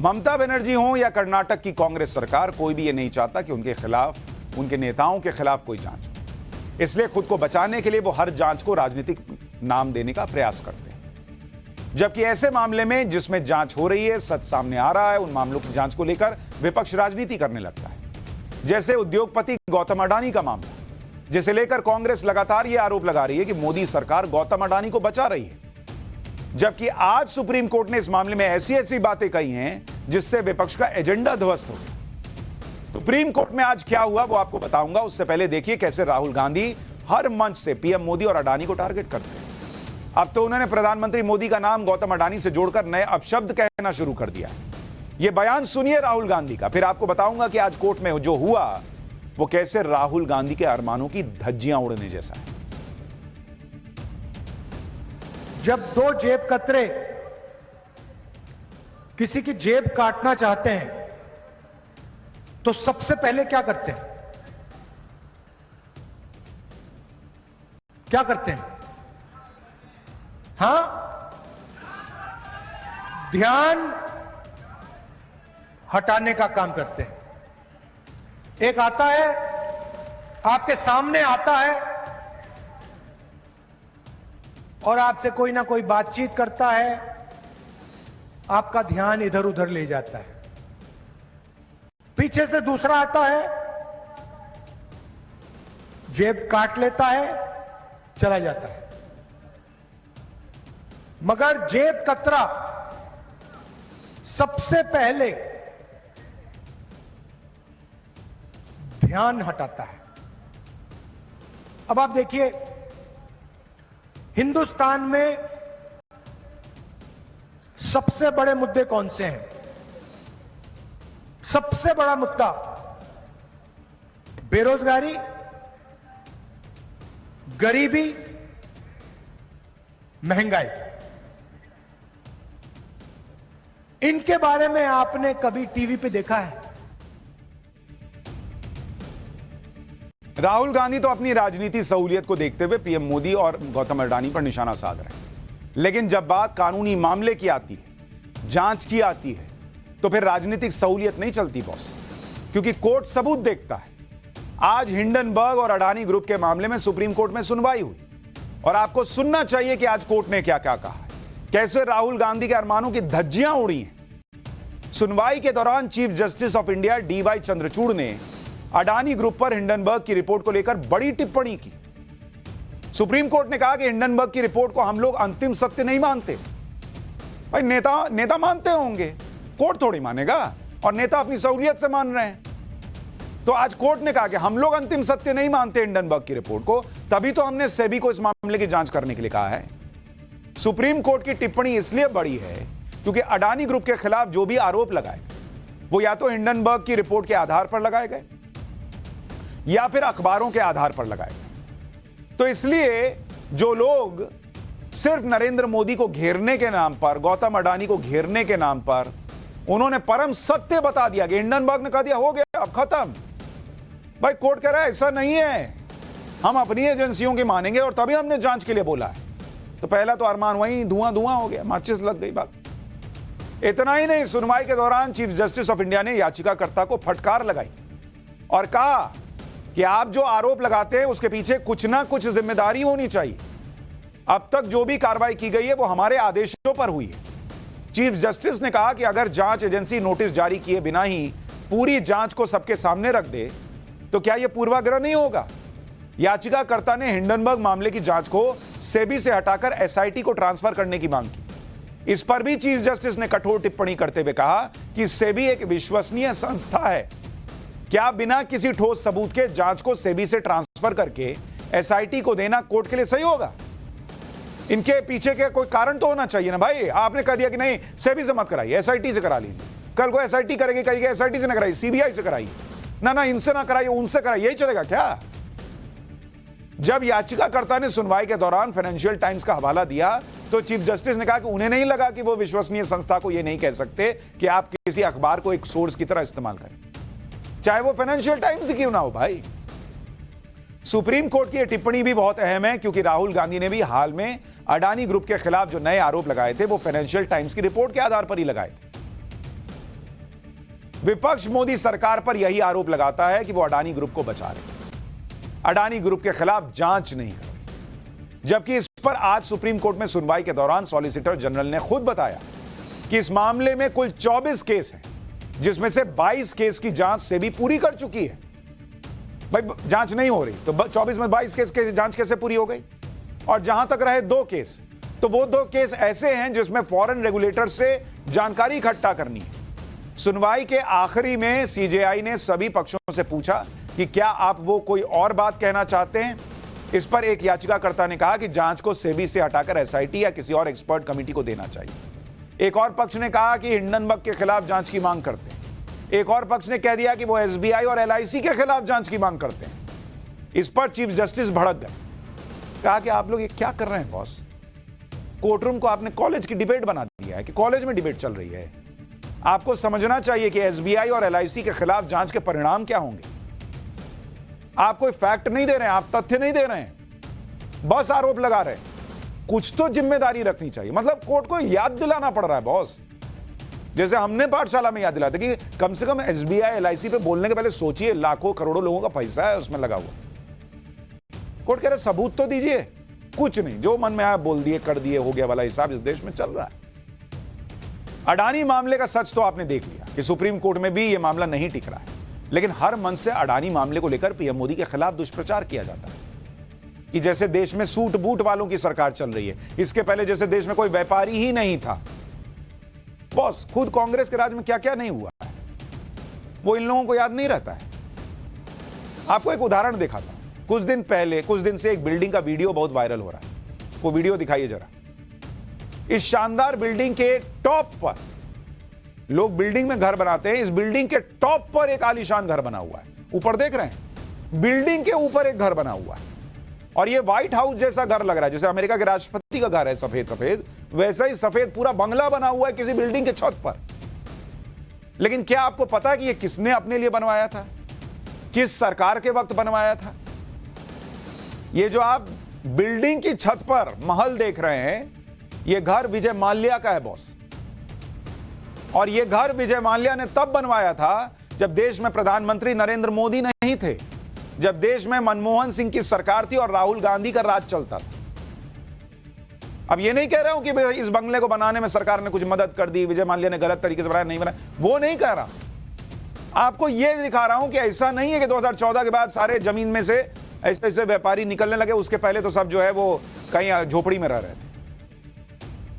ममता बनर्जी हो या कर्नाटक की कांग्रेस सरकार, कोई भी ये नहीं चाहता कि उनके खिलाफ, उनके नेताओं के खिलाफ कोई जांच हो। इसलिए खुद को बचाने के लिए वो हर जांच को राजनीतिक नाम देने का प्रयास करते हैं। जबकि ऐसे मामले में जिसमें जांच हो रही है, सच सामने आ रहा है, उन मामलों की जांच को लेकर विपक्ष राजनीति करने लगता है। जैसे उद्योगपति गौतम अडानी का मामला, जिसे लेकर कांग्रेस लगातार यह आरोप लगा रही है कि मोदी सरकार गौतम अडानी को बचा रही है, जबकि आज सुप्रीम कोर्ट ने इस मामले में ऐसी ऐसी बातें कही हैं जिससे विपक्ष का एजेंडा ध्वस्त हो गया। सुप्रीम कोर्ट में आज क्या हुआ वो आपको बताऊंगा, उससे पहले देखिए कैसे राहुल गांधी हर मंच से पीएम मोदी और अडानी को टारगेट करते हैं। अब तो उन्होंने प्रधानमंत्री मोदी का नाम गौतम अडानी से जोड़कर नए अपशब्द कहना शुरू कर दिया है। यह बयान सुनिए राहुल गांधी का, फिर आपको बताऊंगा कि आज कोर्ट में जो हुआ वो कैसे राहुल गांधी के अरमानों की धज्जियां उड़ने जैसा है। जब दो जेब कतरे किसी की जेब काटना चाहते हैं तो सबसे पहले क्या करते हैं? क्या करते हैं? हां, ध्यान हटाने का काम करते हैं। एक आता है, आपके सामने आता है और आपसे कोई ना कोई बातचीत करता है, आपका ध्यान इधर उधर ले जाता है। पीछे से दूसरा आता है, जेब काट लेता है, चला जाता है। मगर जेब कतरा सबसे पहले ध्यान हटाता है। अब आप देखिए, हिंदुस्तान में सबसे बड़े मुद्दे कौन से हैं? सबसे बड़ा मुद्दा बेरोजगारी, गरीबी, महंगाई। इनके बारे में आपने कभी टीवी पे देखा है? राहुल गांधी तो अपनी राजनीति सहूलियत को देखते हुए पीएम मोदी और गौतम अडानी पर निशाना साध रहे हैं, लेकिन जब बात कानूनी मामले की आती है, जांच की आती है, तो फिर राजनीतिक सहूलियत नहीं चलती बॉस, क्योंकि कोर्ट सबूत देखता है। आज हिंडनबर्ग और अडानी ग्रुप के मामले में सुप्रीम कोर्ट में सुनवाई हुई और आपको सुनना चाहिए कि आज कोर्ट ने क्या क्या कहा है, कैसे राहुल गांधी के अरमानों की धज्जियां उड़ी हैं। सुनवाई के दौरान chief justice of India DY Chandrachud ने अडानी ग्रुप पर हिंडनबर्ग की रिपोर्ट को लेकर बड़ी टिप्पणी की। सुप्रीम कोर्ट ने कहा कि हिंडनबर्ग की रिपोर्ट को हम लोग अंतिम सत्य नहीं मानते। भाई नेता मानते होंगे, कोर्ट थोड़ी मानेगा, और नेता अपनी सहूलियत से मान रहे हैं। तो आज कोर्ट ने कहा कि हम लोग अंतिम सत्य नहीं मानते हिंडनबर्ग की रिपोर्ट को, तभी तो हमने सेबी को इस मामले की जांच करने के लिए कहा है। सुप्रीम कोर्ट की टिप्पणी इसलिए बड़ी है क्योंकि अडानी ग्रुप के खिलाफ जो भी आरोप लगाए वो या तो हिंडनबर्ग की रिपोर्ट के आधार पर लगाए गए या फिर अखबारों के आधार पर लगाए गए। तो इसलिए जो लोग सिर्फ नरेंद्र मोदी को घेरने के नाम पर, गौतम अडानी को घेरने के नाम पर, उन्होंने परम सत्य बता दिया कि हिंडनबर्ग ने कह दिया हो गया अब खत्म। भाई कोर्ट कह रहा है ऐसा नहीं है, हम अपनी एजेंसियों की मानेंगे और तभी हमने जांच के लिए बोला है। तो पहला तो अरमान वहीं धुआं धुआं हो गया, माचिस लग गई बात। इतना ही नहीं, सुनवाई के दौरान चीफ जस्टिस ऑफ इंडिया ने याचिकाकर्ता को फटकार लगाई और कहा कि आप जो आरोप लगाते हैं उसके पीछे कुछ ना कुछ जिम्मेदारी होनी चाहिए। अब तक जो भी कार्रवाई की गई है वो हमारे आदेशों पर हुई है। चीफ जस्टिस ने कहा कि अगर जांच एजेंसी नोटिस जारी किए बिना ही पूरी जांच को सबके सामने रख दे तो क्या यह पूर्वाग्रह नहीं होगा। याचिकाकर्ता ने हिंडनबर्ग मामले की जांच को सेबी से हटाकर एसआईटी को ट्रांसफर करने की मांग की। इस पर भी चीफ जस्टिस ने कठोर टिप्पणी करते हुए कहा कि सेबी एक विश्वसनीय संस्था है, क्या बिना किसी ठोस सबूत के जांच को सेबी से ट्रांसफर करके एसआईटी को देना कोर्ट के लिए सही होगा? इनके पीछे के कोई कारण तो होना चाहिए ना भाई। आपने कह दिया कि नहीं सेबी से मत कराइए, एसआईटी से करा लीजिए। कल को एसआईटी करेगी, कहेगी एसआईटी से ना कराइए, सीबीआई से कराइए, ना इनसे ना कराइए, उनसे कराइए, यही चलेगा क्या? जब याचिकाकर्ता ने सुनवाई के दौरान फाइनेंशियल टाइम्स का हवाला दिया तो चीफ जस्टिस ने कहा कि उन्हें नहीं लगा कि वो विश्वसनीय संस्था को यह नहीं कह सकते कि आप किसी अखबार को एक सोर्स की तरह इस्तेमाल करें, चाहे वो फाइनेंशियल टाइम्स ही क्यों ना हो। भाई सुप्रीम कोर्ट की यह टिप्पणी भी बहुत अहम है क्योंकि राहुल गांधी ने भी हाल में अडानी ग्रुप के खिलाफ जो नए आरोप लगाए थे वो फाइनेंशियल टाइम्स की रिपोर्ट के आधार पर ही लगाए थे। विपक्ष मोदी सरकार पर यही आरोप लगाता है कि वो अडानी ग्रुप को बचा रहे, अडानी ग्रुप के खिलाफ जांच नहीं कर रहे। जबकि इस पर आज सुप्रीम कोर्ट में सुनवाई के दौरान सॉलिसिटर जनरल ने खुद बताया कि इस मामले में कुल 24 केस हैं, जिसमें से 22 केस की जांच सेबी पूरी कर चुकी है। भाई जांच नहीं हो रही तो 24 में 22 केस की जांच कैसे पूरी हो गई? और जहां तक रहे 2 केस, तो वो 2 केस ऐसे हैं जिसमें फॉरेन रेगुलेटर से जानकारी इकट्ठा करनी है। सुनवाई के आखिरी में सीजेआई ने सभी पक्षों से पूछा कि क्या आप वो कोई और बात कहना चाहते हैं। इस पर एक याचिकाकर्ता ने कहा कि जांच को सेबी से हटाकर एसआईटी या किसी और एक्सपर्ट कमेटी को देना चाहिए। एक और पक्ष ने कहा कि हिंडनबर्ग के खिलाफ जांच की मांग करते हैं। एक और पक्ष ने कह दिया कि वो एसबीआई और एलआईसी के खिलाफ जांच की मांग करते हैं। इस पर चीफ जस्टिस भड़क गए, कहा कि आप लोग ये क्या कर रहे हैं बॉस? कोर्टरूम को आपने कॉलेज की डिबेट बना दिया है कि कॉलेज में डिबेट चल रही है। आपको समझना चाहिए कि एसबीआई और एलआईसी के खिलाफ जांच के परिणाम क्या होंगे। आप कोई फैक्ट नहीं दे रहे हैं, आप तथ्य नहीं दे रहे हैं, बस आरोप लगा रहे हैं। कुछ तो जिम्मेदारी रखनी चाहिए। मतलब कोर्ट को याद दिलाना पड़ रहा है बॉस, जैसे हमने पाठशाला में याद दिलाते कि कम से कम एसबीआई एलआईसी पे बोलने के पहले सोचिए, लाखों करोड़ों लोगों का पैसा है उसमें लगा हुआ। कोर्ट कह रहे सबूत तो दीजिए, कुछ नहीं, जो मन में आया बोल दिए, कर दिए, हो गया वाला हिसाब इस देश में चल रहा है। अडानी मामले का सच तो आपने देख लिया कि सुप्रीम कोर्ट में भी यह मामला नहीं टिक रहा है, लेकिन हर मन से अडानी मामले को लेकर पीएम मोदी के खिलाफ दुष्प्रचार किया जाता है कि जैसे देश में सूट बूट वालों की सरकार चल रही है। इसके पहले जैसे देश में कोई व्यापारी ही नहीं था। बॉस खुद कांग्रेस के राज में क्या क्या नहीं हुआ है वो इन लोगों को याद नहीं रहता है। आपको एक उदाहरण दिखाता हूं। कुछ दिन से एक बिल्डिंग का वीडियो बहुत वायरल हो रहा है। वो वीडियो दिखाइए जरा। इस शानदार बिल्डिंग के टॉप पर, लोग बिल्डिंग में घर बनाते हैं, इस बिल्डिंग के टॉप पर एक आलीशान घर बना हुआ है। ऊपर देख रहे हैं, बिल्डिंग के ऊपर एक घर बना हुआ है और ये व्हाइट हाउस जैसा घर लग रहा है, जैसे अमेरिका के राष्ट्रपति का घर है सफेद सफेद, वैसा ही सफेद पूरा बंगला बना हुआ है किसी बिल्डिंग के छत पर। लेकिन क्या आपको पता है कि ये किसने अपने लिए बनवाया था, किस सरकार के वक्त बनवाया था? ये जो आप बिल्डिंग की छत पर महल देख रहे हैं, ये घर विजय माल्या का है बॉस। और ये घर विजय माल्या ने तब बनवाया था जब देश में प्रधानमंत्री नरेंद्र मोदी नहीं थे, जब देश में मनमोहन सिंह की सरकार थी और राहुल गांधी का राज चलता था। अब ये नहीं कह रहा हूं कि इस बंगले को बनाने में सरकार ने कुछ मदद कर दी, विजय माल्या ने गलत तरीके से बनाया, नहीं बनाया, वो नहीं कह रहा। आपको यह दिखा रहा हूं कि ऐसा नहीं है कि 2014 के बाद सारे जमीन में से ऐसे ऐसे व्यापारी निकलने लगे, उसके पहले तो सब जो है वो कहीं झोपड़ी में रह रहे थे।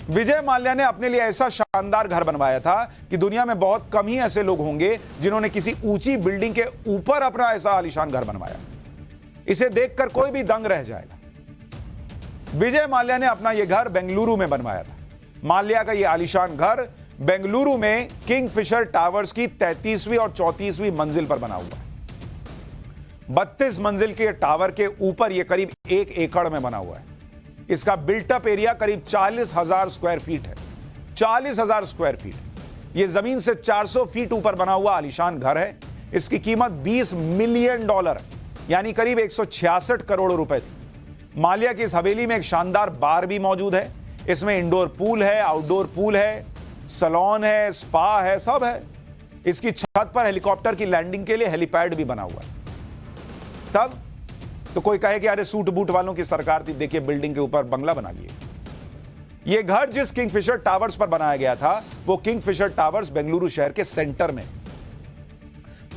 विजय माल्या ने अपने लिए ऐसा शानदार घर बनवाया था कि दुनिया में बहुत कम ही ऐसे लोग होंगे जिन्होंने किसी ऊंची बिल्डिंग के ऊपर अपना ऐसा आलीशान घर बनवाया। इसे देखकर कोई भी दंग रह जाएगा। विजय माल्या ने अपना यह घर बेंगलुरु में बनवाया था। माल्या का यह आलीशान घर बेंगलुरु में किंगफिशर टावर्स की 33वीं और 34वीं मंजिल पर बना हुआ है। 32 मंजिल के टावर के ऊपर यह करीब 1 एकड़ में बना हुआ है। इसका बिल्टअप एरिया करीब 40,000 स्क्वायर फीट है। 40,000 स्क्वायर फीट। यह जमीन से 400 फीट ऊपर बना हुआ आलीशान घर है। इसकी कीमत $20 मिलियन यानी करीब 166 करोड़ रुपए थी। माल्या की इस हवेली में एक शानदार बार भी मौजूद है। इसमें इंडोर पूल है, आउटडोर पूल है, सैलून है, स्पा है, सब है। इसकी छत पर हेलीकॉप्टर की लैंडिंग के लिए हेलीपैड भी बना हुआ है। तब तो कोई कहे कि अरे सूट बूट वालों की सरकार थी, देखिए बिल्डिंग के ऊपर बंगला बना लिए। यह घर जिस किंगफिशर टावर्स पर बनाया गया था वो किंगफिशर टावर्स बेंगलुरु शहर के सेंटर में।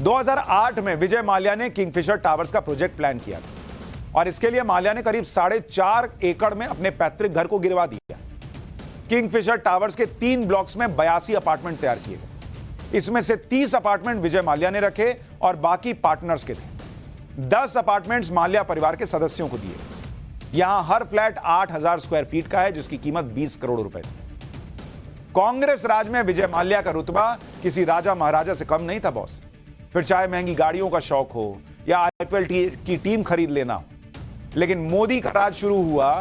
2008 में विजय माल्या ने किंगफिशर टावर्स का प्रोजेक्ट प्लान किया था और इसके लिए माल्या ने करीब 4.5 एकड़ में अपने पैतृक घर को गिरवा दिया। किंगफिशर टावर्स के 3 ब्लॉक्स में 82 अपार्टमेंट तैयार किए गए। इसमें से 30 अपार्टमेंट विजय माल्या ने रखे और बाकी पार्टनर्स के थे। 10 अपार्टमेंट्स माल्या परिवार के सदस्यों को दिए। यहां हर फ्लैट 8,000 स्क्वायर फीट का है जिसकी कीमत 20 करोड़ रुपए थी। कांग्रेस राज में विजय माल्या का रुतबा किसी राजा महाराजा से कम नहीं था बॉस। फिर चाहे महंगी गाड़ियों का शौक हो या आईपीएल की टीम खरीद लेना हो। लेकिन मोदी का राज शुरू हुआ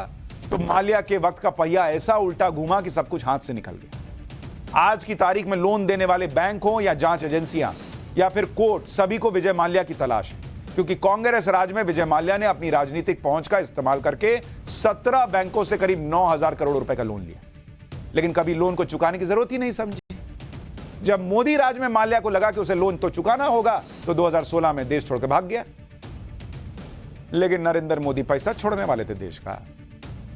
तो माल्या के वक्त का पहिया ऐसा उल्टा घूमा कि सब कुछ हाथ से निकल गया। आज की तारीख में लोन देने वाले बैंक हो या जांच एजेंसियां या फिर कोर्ट, सभी को विजय माल्या की तलाश है, क्योंकि कांग्रेस राज में विजय माल्या ने अपनी राजनीतिक पहुंच का इस्तेमाल करके 17 बैंकों से करीब 9,000 करोड़ रुपए का लोन लिया, लेकिन कभी लोन को चुकाने की जरूरत ही नहीं समझी। जब मोदी राज में माल्या को लगा कि उसे लोन तो चुकाना होगा तो 2016 में देश छोड़ के भाग गया। लेकिन नरेंद्र मोदी पैसा छोड़ने वाले थे देश का।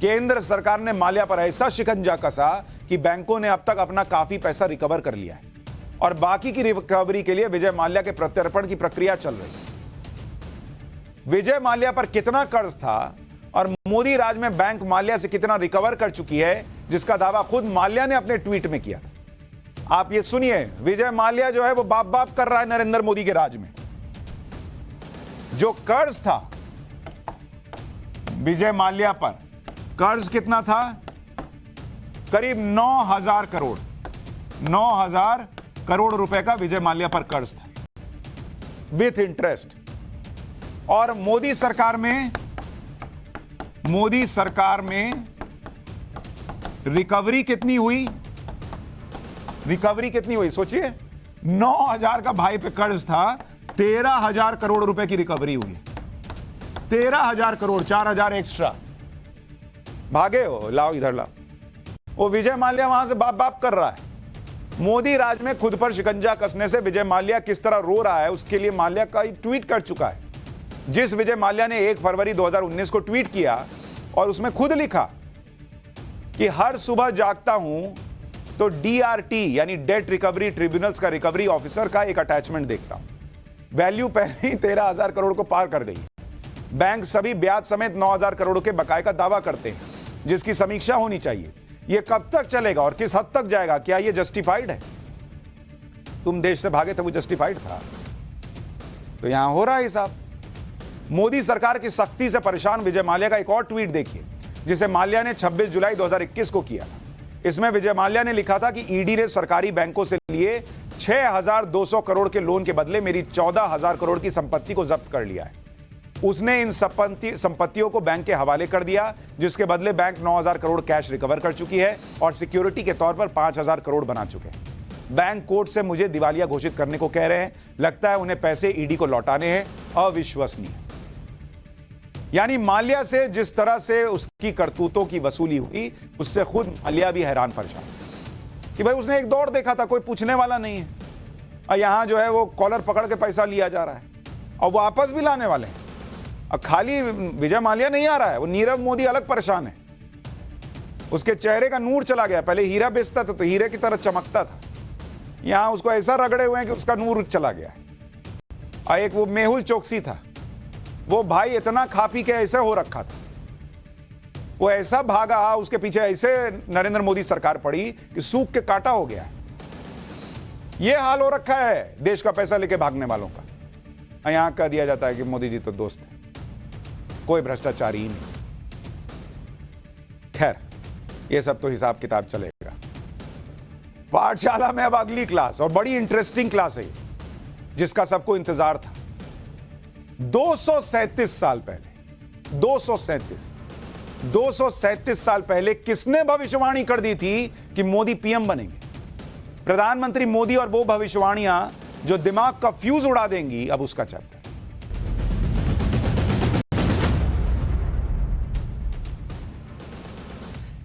केंद्र सरकार ने माल्या पर ऐसा शिकंजा कसा कि बैंकों ने अब तक अपना काफी पैसा रिकवर कर लिया है और बाकी की रिकवरी के लिए विजय माल्या के प्रत्यर्पण की प्रक्रिया चल रही है। विजय माल्या पर कितना कर्ज था और मोदी राज में बैंक माल्या से कितना रिकवर कर चुकी है, जिसका दावा खुद माल्या ने अपने ट्वीट में किया था। आप ये सुनिए, विजय माल्या जो है वो बाप बाप कर रहा है नरेंद्र मोदी के राज में। जो कर्ज था विजय माल्या पर, कर्ज कितना था? करीब 9,000 करोड़, 9,000 करोड़ रुपए का विजय माल्या पर कर्ज था विथ इंटरेस्ट। और मोदी सरकार में रिकवरी कितनी हुई? रिकवरी कितनी हुई सोचिए। 9,000 का भाई पे कर्ज था, 13,000 करोड़ रुपए की रिकवरी हुई। 13,000 करोड़, 4,000 एक्स्ट्रा। भागे हो, लाओ इधर लाओ। वो विजय माल्या वहां से बाप बाप कर रहा है। मोदी राज में खुद पर शिकंजा कसने से विजय माल्या किस तरह रो रहा है, उसके लिए माल्या का ट्वीट कर चुका है। जिस विजय माल्या ने 1 फरवरी 2019 को ट्वीट किया और उसमें खुद लिखा कि हर सुबह जागता हूं तो DRT यानी डेट रिकवरी ट्रिब्यूनल्स का रिकवरी ऑफिसर का एक अटैचमेंट देखता हूं। वैल्यू पहले ही 13,000 करोड़ को पार कर गई है। बैंक सभी ब्याज समेत 9,000 करोड़ के बकाये का दावा करते हैं, जिसकी समीक्षा होनी चाहिए। यह कब तक चलेगा और किस हद तक जाएगा? क्या यह जस्टिफाइड है? तुम देश से भागे थे, वो जस्टिफाइड था? तो यहां हो रहा है हिसाब। मोदी सरकार की सख्ती से परेशान विजय माल्या का एक और ट्वीट देखिए। जिसे माल्या ने 26 जुलाई 2021 को किया था। इसमें विजय माल्या ने लिखा था कि ईडी ने सरकारी बैंकों से लिए 6,200 करोड़ के लोन के बदले मेरी 14,000 करोड़ की संपत्ति को जब्त कर लिया है। उसने इन संपत्तियों को बैंक के हवाले कर दिया, जिसके बदले बैंक 9,000 करोड़ कैश रिकवर कर चुकी है और सिक्योरिटी के तौर पर 5,000 करोड़ बना चुके हैं। बैंक कोर्ट से मुझे दिवालिया घोषित करने को कह रहे हैं। लगता है उन्हें पैसे ईडी को लौटाने हैं। अविश्वसनीय। यानी माल्या से जिस तरह से उसकी करतूतों की वसूली हुई, उससे खुद माल्या भी हैरान परेशान कि भाई उसने एक दौर देखा था, कोई पूछने वाला नहीं है, और यहां जो है वो कॉलर पकड़ के पैसा लिया जा रहा है और वापस भी लाने वाले हैं। अब खाली विजय माल्या नहीं आ रहा है, वो नीरव मोदी अलग परेशान है। उसके चेहरे का नूर चला गया। पहले हीरा बेचता था तो हीरे की तरह चमकता था, यहां उसको ऐसा रगड़े हुए हैं कि उसका नूर चला गया। और एक वो मेहुल चोकसी था, वो भाई इतना खा पी के ऐसे हो रखा था, वो ऐसा भागा, उसके पीछे ऐसे नरेंद्र मोदी सरकार पड़ी कि सूख के काटा हो गया। ये हाल हो रखा है देश का पैसा लेके भागने वालों का। यहां कह दिया जाता है कि मोदी जी तो दोस्त है, कोई भ्रष्टाचारी ही नहीं। खैर, ये सब तो हिसाब किताब चलेगा। पाठशाला में अब अगली क्लास, और बड़ी इंटरेस्टिंग क्लास है जिसका सबको इंतजार था। 237 साल पहले, 237 साल पहले किसने भविष्यवाणी कर दी थी कि मोदी पीएम बनेंगे? प्रधानमंत्री मोदी और वो भविष्यवाणियां जो दिमाग का फ्यूज उड़ा देंगी, अब उसका चैप्टर।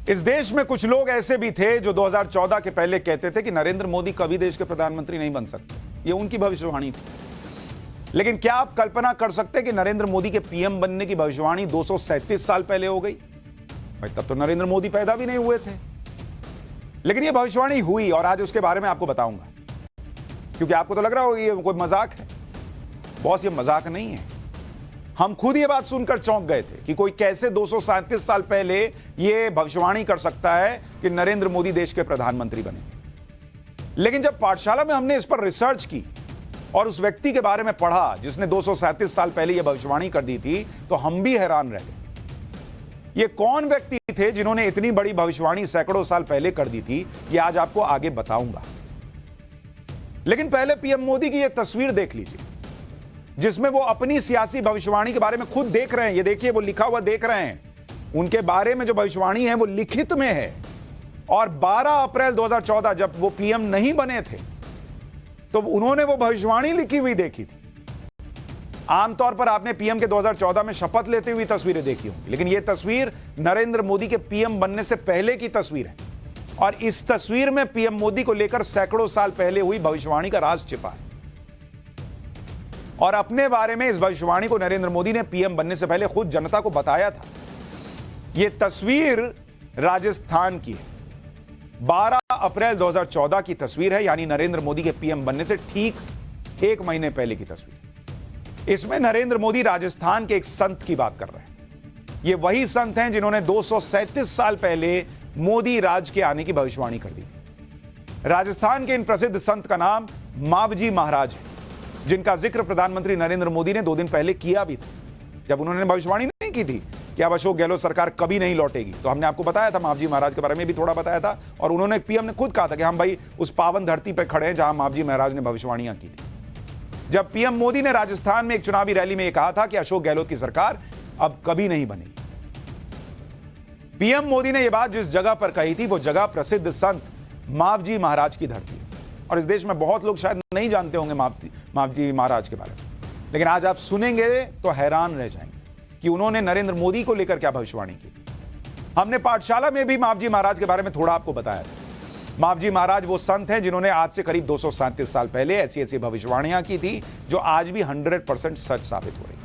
इस देश में कुछ लोग ऐसे भी थे जो 2014 के पहले कहते थे कि नरेंद्र मोदी कभी देश के प्रधानमंत्री नहीं बन सकते। ये उनकी भविष्यवाणी थी। लेकिन क्या आप कल्पना कर सकते कि नरेंद्र मोदी के पीएम बनने की भविष्यवाणी 237 साल पहले हो गई? भाई तब तो नरेंद्र मोदी पैदा भी नहीं हुए थे, लेकिन यह भविष्यवाणी हुई और आज उसके बारे में आपको बताऊंगा। क्योंकि आपको तो लग रहा होगा ये कोई मजाक है। बॉस, ये मजाक नहीं है। हम खुद ये बात सुनकर चौंक गए थे कि कोई कैसे 237 साल पहले यह भविष्यवाणी कर सकता है कि नरेंद्र मोदी देश के प्रधानमंत्री बने। लेकिन जब पाठशाला में हमने इस पर रिसर्च की और उस व्यक्ति के बारे में पढ़ा जिसने 237 साल पहले यह भविष्यवाणी कर दी थी, तो हम भी हैरान रह गए। ये कौन व्यक्ति थे जिन्होंने इतनी बड़ी भविष्यवाणी सैकड़ों साल पहले कर दी थी, यह आज आपको आगे बताऊंगा। लेकिन पहले पीएम मोदी की यह तस्वीर देख लीजिए, जिसमें वो अपनी सियासी भविष्यवाणी के बारे में खुद देख रहे हैं। ये देखिए, वो लिखा हुआ देख रहे हैं। उनके बारे में जो भविष्यवाणी है वो लिखित में है। और 12 अप्रैल 2014 जब वो पीएम नहीं बने थे, तो उन्होंने वो भविष्यवाणी लिखी हुई देखी थी। आमतौर पर आपने पीएम के 2014 में शपथ लेते हुए तस्वीरें देखी होंगी, लेकिन यह तस्वीर नरेंद्र मोदी के पीएम बनने से पहले की तस्वीर है। और इस तस्वीर में पीएम मोदी को लेकर सैकड़ों साल पहले हुई भविष्यवाणी का राज छिपा है। और अपने बारे में इस भविष्यवाणी को नरेंद्र मोदी ने पीएम बनने से पहले खुद जनता को बताया था। यह तस्वीर राजस्थान की है। 12 अप्रैल 2014 की तस्वीर है, यानी नरेंद्र मोदी के पीएम बनने से ठीक 1 महीने पहले की तस्वीर। इसमें नरेंद्र मोदी राजस्थान के एक संत की बात कर रहे हैं। ये वही संत हैं जिन्होंने 237 साल पहले मोदी राज के आने की भविष्यवाणी कर दी थी। राजस्थान के इन प्रसिद्ध संत का नाम मावजी महाराज है, जिनका जिक्र प्रधानमंत्री नरेंद्र मोदी ने 2 दिन पहले किया भी था। जब उन्होंने भविष्यवाणी नहीं की थी कि अब अशोक गहलोत सरकार कभी नहीं लौटेगी, तो हमने आपको बताया था, मावजी महाराज के बारे में भी थोड़ा बताया था। और उन्होंने, पीएम ने खुद कहा था कि हम भाई उस पावन धरती पर खड़े हैं जहां मावजी महाराज ने भविष्यवाणियां की थी। जब पीएम मोदी ने राजस्थान में एक चुनावी रैली में यह कहा था कि अशोक गहलोत की सरकार अब कभी नहीं बनेगी। पीएम मोदी ने यह बात जिस जगह पर कही थी, वो जगह प्रसिद्ध संत मावजी महाराज की धरती है। और इस देश में बहुत लोग शायद नहीं जानते होंगे मावजी महाराज के बारे में, लेकिन आज आप सुनेंगे तो हैरान रह जाएंगे कि उन्होंने नरेंद्र मोदी को लेकर क्या भविष्यवाणी की थी। हमने पाठशाला में भी मावजी महाराज के बारे में थोड़ा आपको बताया था। मावजी महाराज वो संत हैं जिन्होंने आज से करीब 237 साल पहले ऐसी ऐसी भविष्यवाणियां की थी जो आज भी 100% सच साबित हो रही।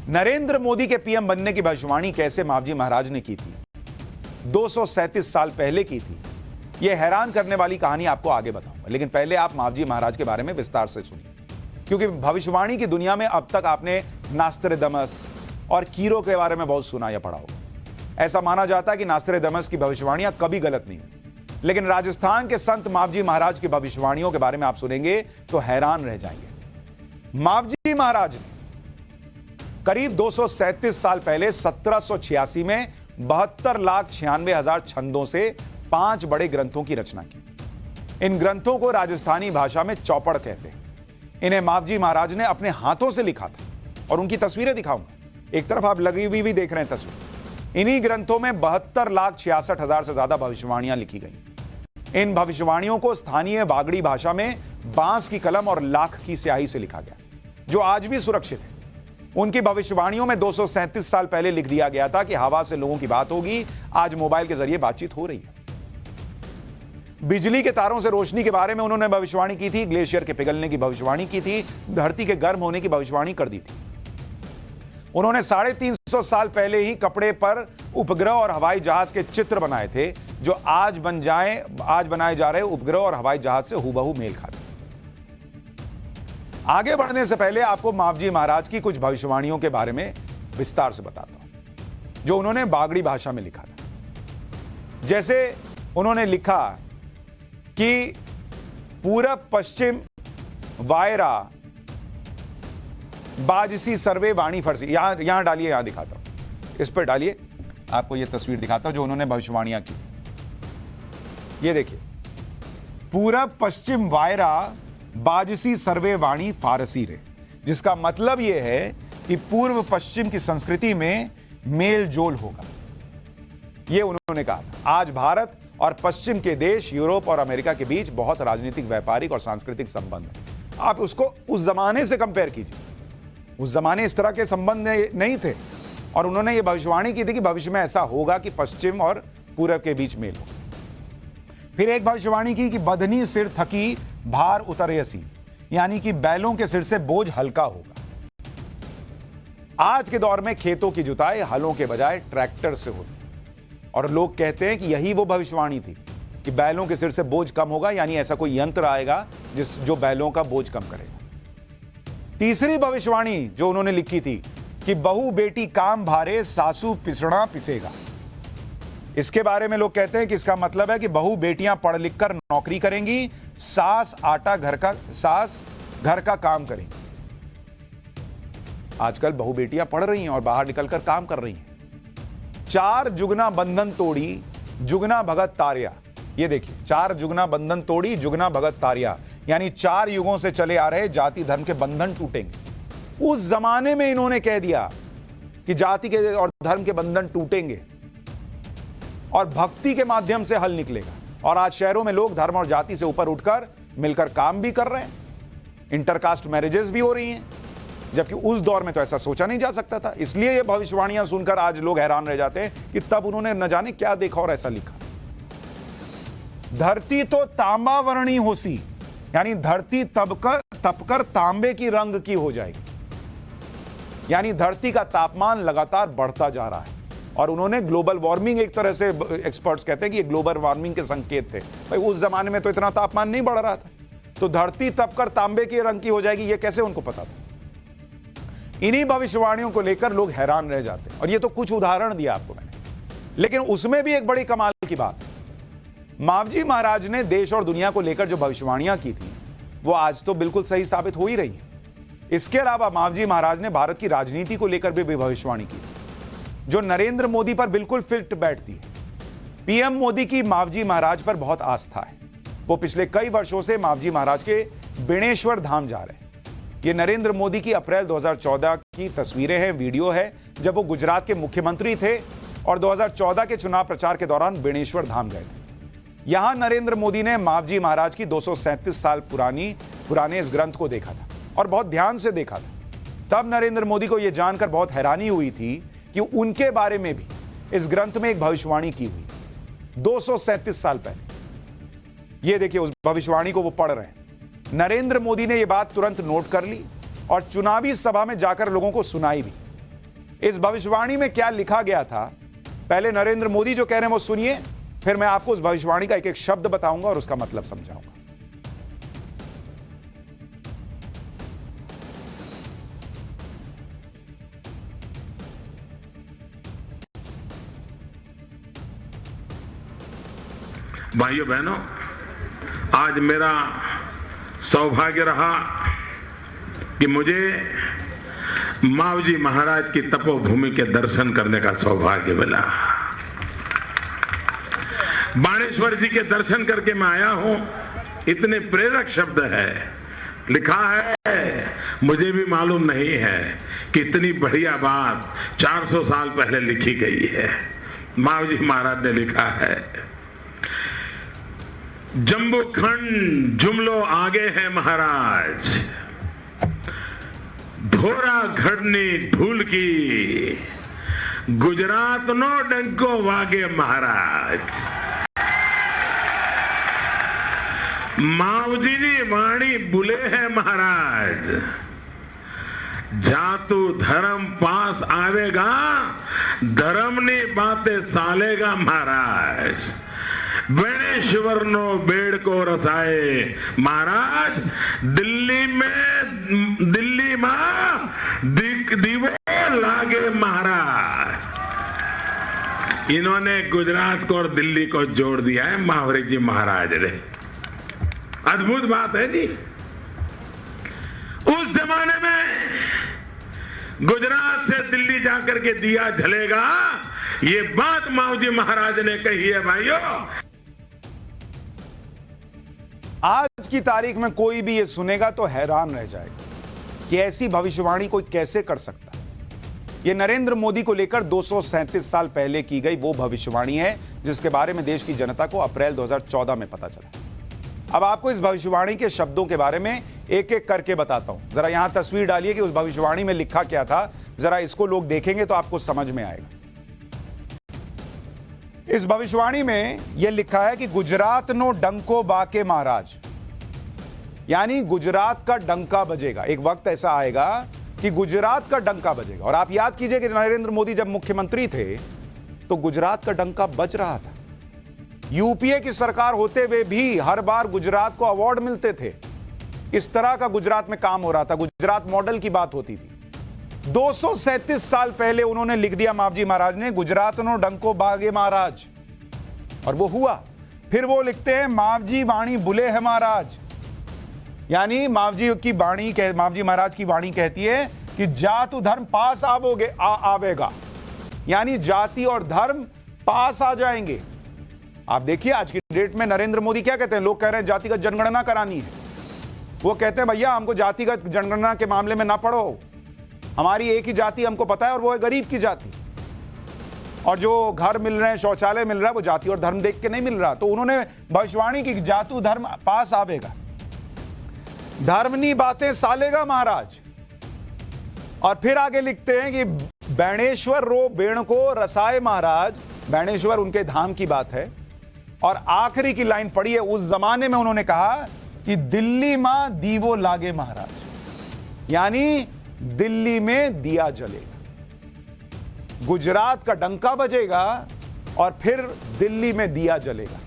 नरेंद्र मोदी के पीएम बनने की भविष्यवाणी कैसे मावजी महाराज ने की थी, 237 साल पहले की थी, यह हैरान करने वाली कहानी आपको आगे बताऊंगा। लेकिन पहले आप मावजी महाराज के बारे में विस्तार से सुनिए, क्योंकि भविष्यवाणी की दुनिया में अब तक आपने नास्ट्रेडमस और कीरो के बारे में बहुत सुना या पढ़ा होगा। ऐसा माना जाता है कि नास्ट्रेडमस की भविष्यवाणियां कभी गलत नहीं हुई, लेकिन राजस्थान के संत मावजी महाराज की भविष्यवाणियों के बारे में आप सुनेंगे तो हैरान रह जाएंगे। मावजी महाराज ने करीब 237 साल पहले 1786 में 72,96,000 छंदों से 5 बड़े ग्रंथों की रचना की। इन ग्रंथों को राजस्थानी भाषा में चौपड़ कहते हैं। इन्हें मावजी महाराज ने अपने हाथों से लिखा था और उनकी तस्वीरें दिखाऊंगा। एक तरफ आप लगी हुई भी देख रहे हैं तस्वीर। इन्हीं ग्रंथों में 72,66,000 से ज्यादा भविष्यवाणियां लिखी गई। इन भविष्यवाणियों को स्थानीय बागड़ी भाषा में बांस की कलम और लाख की स्याही से लिखा गया, जो आज भी सुरक्षित है। उनकी भविष्यवाणियों में 237 साल पहले लिख दिया गया था कि हवा से लोगों की बात होगी। आज मोबाइल के जरिए बातचीत हो रही है। बिजली के तारों से रोशनी के बारे में उन्होंने भविष्यवाणी की थी, ग्लेशियर के पिघलने की भविष्यवाणी की थी, धरती के गर्म होने की भविष्यवाणी कर दी थी। उन्होंने 350 साल पहले ही कपड़े पर उपग्रह और हवाई जहाज के चित्र बनाए थे, जो आज बनाए जा रहे उपग्रह और हवाई जहाज से हूबहू मेल खाते। आगे बढ़ने से पहले आपको मावजी महाराज की कुछ भविष्यवाणियों के बारे में विस्तार से बताता हूं, जो उन्होंने बागड़ी भाषा में लिखा था। जैसे उन्होंने लिखा कि पूरब पश्चिम वायरा बाजसी सर्वे वाणी फरसी। यहां डालिए, यहां दिखाता हूं, इस पर डालिए, आपको यह तस्वीर दिखाता हूं जो उन्होंने भविष्यवाणियां की। ये देखिए, पूरब पश्चिम वायरा बाजसी सर्वे वाणी फारसी रे, जिसका मतलब यह है कि पूर्व पश्चिम की संस्कृति में मेल जोल होगा। यह उन्होंने कहा था। आज भारत और पश्चिम के देश यूरोप और अमेरिका के बीच बहुत राजनीतिक, व्यापारिक और सांस्कृतिक संबंध है। आप उसको उस जमाने से कंपेयर कीजिए। उस जमाने इस तरह के संबंध नहीं थे और उन्होंने ये भविष्यवाणी की थी कि भविष्य में ऐसा होगा कि पश्चिम और पूरब के बीच मेल हो। फिर एक भविष्यवाणी की कि बधनी सिर थकी भार उतरयसी, यानी कि बैलों के सिर से बोझ हल्का होगा। आज के दौर में खेतों की जुताई हलों के बजाय ट्रैक्टर से होती और लोग कहते हैं कि यही वो भविष्यवाणी थी कि बैलों के सिर से बोझ कम होगा, यानी ऐसा कोई यंत्र आएगा जो बैलों का बोझ कम करेगा। तीसरी भविष्यवाणी जो उन्होंने लिखी थी कि बहू बेटी काम भारे सासू पिसड़ा पिसेगा। इसके बारे में लोग कहते हैं कि इसका मतलब है कि बहू बेटियां पढ़ लिख कर नौकरी करेंगी, सास घर का काम करेंगी। आजकल बहू बेटियां पढ़ रही हैं और बाहर निकलकर काम कर रही हैं। 4 जुगना बंधन तोड़ी जुगना भगत तारिया। ये देखिए, 4 जुगना बंधन तोड़ी जुगना भगत तारिया, यानी 4 युगों से चले आ रहे जाति धर्म के बंधन टूटेंगे। उस जमाने में इन्होंने कह दिया कि जाति के और धर्म के बंधन टूटेंगे और भक्ति के माध्यम से हल निकलेगा। और आज शहरों में लोग धर्म और जाति से ऊपर उठकर मिलकर काम भी कर रहे हैं, इंटरकास्ट मैरिजेस भी हो रही हैं, जबकि उस दौर में तो ऐसा सोचा नहीं जा सकता था। इसलिए ये भविष्यवाणियां सुनकर आज लोग हैरान रह जाते हैं कि तब उन्होंने न जाने क्या देखा और ऐसा लिखा। धरती तो तांबा वर्णी होसी, यानी धरती तपकर तांबे की रंग की हो जाएगी, यानी धरती का तापमान लगातार बढ़ता जा रहा है। और उन्होंने ग्लोबल वार्मिंग, एक तरह से एक्सपर्ट्स कहते हैं कि ये ग्लोबल वार्मिंग के संकेत थे। भाई उस जमाने में तो इतना तापमान नहीं बढ़ रहा था, तो धरती तपकर तांबे के रंग की हो जाएगी, ये कैसे उनको पता था? इन्हीं भविष्यवाणियों को लेकर लोग हैरान रह जाते हैं। और ये तो कुछ उदाहरण दिया आपको मैंने, लेकिन उसमें भी एक बड़ी कमाल की बात, मावजी महाराज ने देश और दुनिया को लेकर जो भविष्यवाणियां की थी वो आज तो बिल्कुल सही साबित हो ही रही है। इसके अलावा मावजी महाराज ने भारत की राजनीति को लेकर भी भविष्यवाणी की थी, जो नरेंद्र मोदी पर बिल्कुल फिट बैठती है। पीएम मोदी की मावजी महाराज पर बहुत आस्था है। वो पिछले कई वर्षों से मावजी महाराज के बेणेश्वर धाम जा रहे हैं। ये नरेंद्र मोदी की अप्रैल 2014 की तस्वीरें हैं, वीडियो है, जब वो गुजरात के मुख्यमंत्री थे और 2014 के चुनाव प्रचार के दौरान बेणेश्वर धाम गए थे। यहां नरेंद्र मोदी ने मावजी महाराज की 237 साल पुराने इस ग्रंथ को देखा था और बहुत ध्यान से देखा था। तब नरेंद्र मोदी को यह जानकर बहुत हैरानी हुई थी कि उनके बारे में भी इस ग्रंथ में एक भविष्यवाणी की हुई 237 साल पहले। यह देखिए, उस भविष्यवाणी को वो पढ़ रहे हैं। नरेंद्र मोदी ने यह बात तुरंत नोट कर ली और चुनावी सभा में जाकर लोगों को सुनाई भी। इस भविष्यवाणी में क्या लिखा गया था, पहले नरेंद्र मोदी जो कह रहे हैं वो सुनिए, फिर मैं आपको उस भविष्यवाणी का एक एक शब्द बताऊंगा और उसका मतलब समझाऊंगा। भाइयों बहनों, आज मेरा सौभाग्य रहा कि मुझे मावजी महाराज की तपोभूमि के दर्शन करने का सौभाग्य मिला। बाणेश्वर जी के दर्शन करके मैं आया हूं। इतने प्रेरक शब्द है, लिखा है, मुझे भी मालूम नहीं है कि इतनी बढ़िया बात 400 साल पहले लिखी गई है। मावजी महाराज ने लिखा है, जम्बू खंड जुमलो आगे है महाराज, धोरा घड़नी ढूल की, गुजरात नो डंको वागे महाराज। मावजी जी वाणी बुले है महाराज, जातु धर्म पास आवेगा, धर्म ने बातें सालेगा महाराज। बेणेश्वर नो बेड़ को रसाए महाराज, दिल्ली मां दीवो लागे महाराज। इन्होंने गुजरात को और दिल्ली को जोड़ दिया है महावरी जी महाराज ने। अद्भुत बात है जी। उस जमाने में गुजरात से दिल्ली जाकर के दिया जलेगा, ये बात मावजी महाराज ने कही है भाइयों। आज की तारीख में कोई भी ये सुनेगा तो हैरान रह जाएगा कि ऐसी भविष्यवाणी कोई कैसे कर सकता है। ये नरेंद्र मोदी को लेकर 237 साल पहले की गई वो भविष्यवाणी है जिसके बारे में देश की जनता को अप्रैल 2014 में पता चला। अब आपको इस भविष्यवाणी के शब्दों के बारे में एक एक करके बताता हूं। जरा यहां तस्वीर डालिए कि उस भविष्यवाणी में लिखा क्या था। जरा इसको लोग देखेंगे तो आपको समझ में आएगा। इस भविष्यवाणी में यह लिखा है कि गुजरात नो डंको बाके महाराज, यानी गुजरात का डंका बजेगा। एक वक्त ऐसा आएगा कि गुजरात का डंका बजेगा। और आप याद कीजिए कि नरेंद्र मोदी जब मुख्यमंत्री थे तो गुजरात का डंका बज रहा था। यूपीए की सरकार होते हुए भी हर बार गुजरात को अवार्ड मिलते थे। इस तरह का गुजरात में काम हो रहा था, गुजरात मॉडल की बात होती थी। 237 साल पहले उन्होंने लिख दिया मावजी महाराज ने, गुजरात नो डंको बागे महाराज, और वो हुआ। फिर वो लिखते हैं मावजी वाणी बुले है महाराज, यानी मावजी महाराज की वाणी कहती है कि जातु धर्म पास आवेगा, यानी जाति और धर्म पास आ जाएंगे। आप देखिए आज की डेट में नरेंद्र मोदी क्या कहते हैं। लोग कह रहे हैं जातिगत जनगणना करानी है, वो कहते हैं भैया हमको जातिगत जनगणना के मामले में ना पढ़ो, हमारी एक ही जाति हमको पता है और वो है गरीब की जाति। और जो घर मिल रहे हैं, शौचालय मिल रहा है, वो जाति और धर्म देख के नहीं मिल रहा। तो उन्होंने भविष्यवाणी की जातु धर्म पास आवेगा, धर्मनी बातें सालेगा महाराज। और फिर आगे लिखते हैं कि बैणेश्वर रो बेण को रसाए महाराज, बैणेश्वर उनके धाम की बात है। और आखिरी की लाइन पढ़ी है, उस जमाने में उन्होंने कहा कि दिल्ली मां दीवो लागे महाराज, यानी दिल्ली में दिया जलेगा, गुजरात का डंका बजेगा और फिर दिल्ली में दिया जलेगा।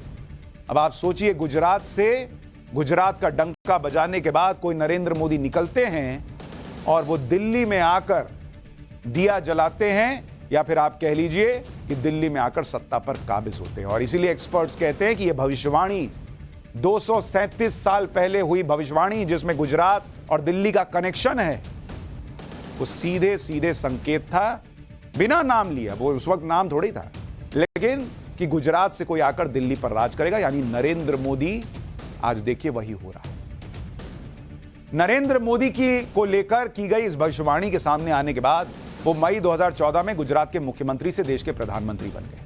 अब आप सोचिए, गुजरात का डंका बजाने के बाद कोई नरेंद्र मोदी निकलते हैं और वो दिल्ली में आकर दिया जलाते हैं, या फिर आप कह लीजिए कि दिल्ली में आकर सत्ता पर काबिज होते हैं। और इसीलिए एक्सपर्ट्स कहते हैं कि यह भविष्यवाणी 237 साल पहले हुई भविष्यवाणी, जिसमें गुजरात और दिल्ली का कनेक्शन है, वो सीधे सीधे संकेत था, बिना नाम लिया, वो उस वक्त नाम थोड़ी था, लेकिन कि गुजरात से कोई आकर दिल्ली पर राज करेगा, यानी नरेंद्र मोदी। आज देखिए वही हो रहा है। नरेंद्र मोदी को लेकर की गई इस भविष्यवाणी के सामने आने के बाद वो मई 2014 में गुजरात के मुख्यमंत्री से देश के प्रधानमंत्री बन गए।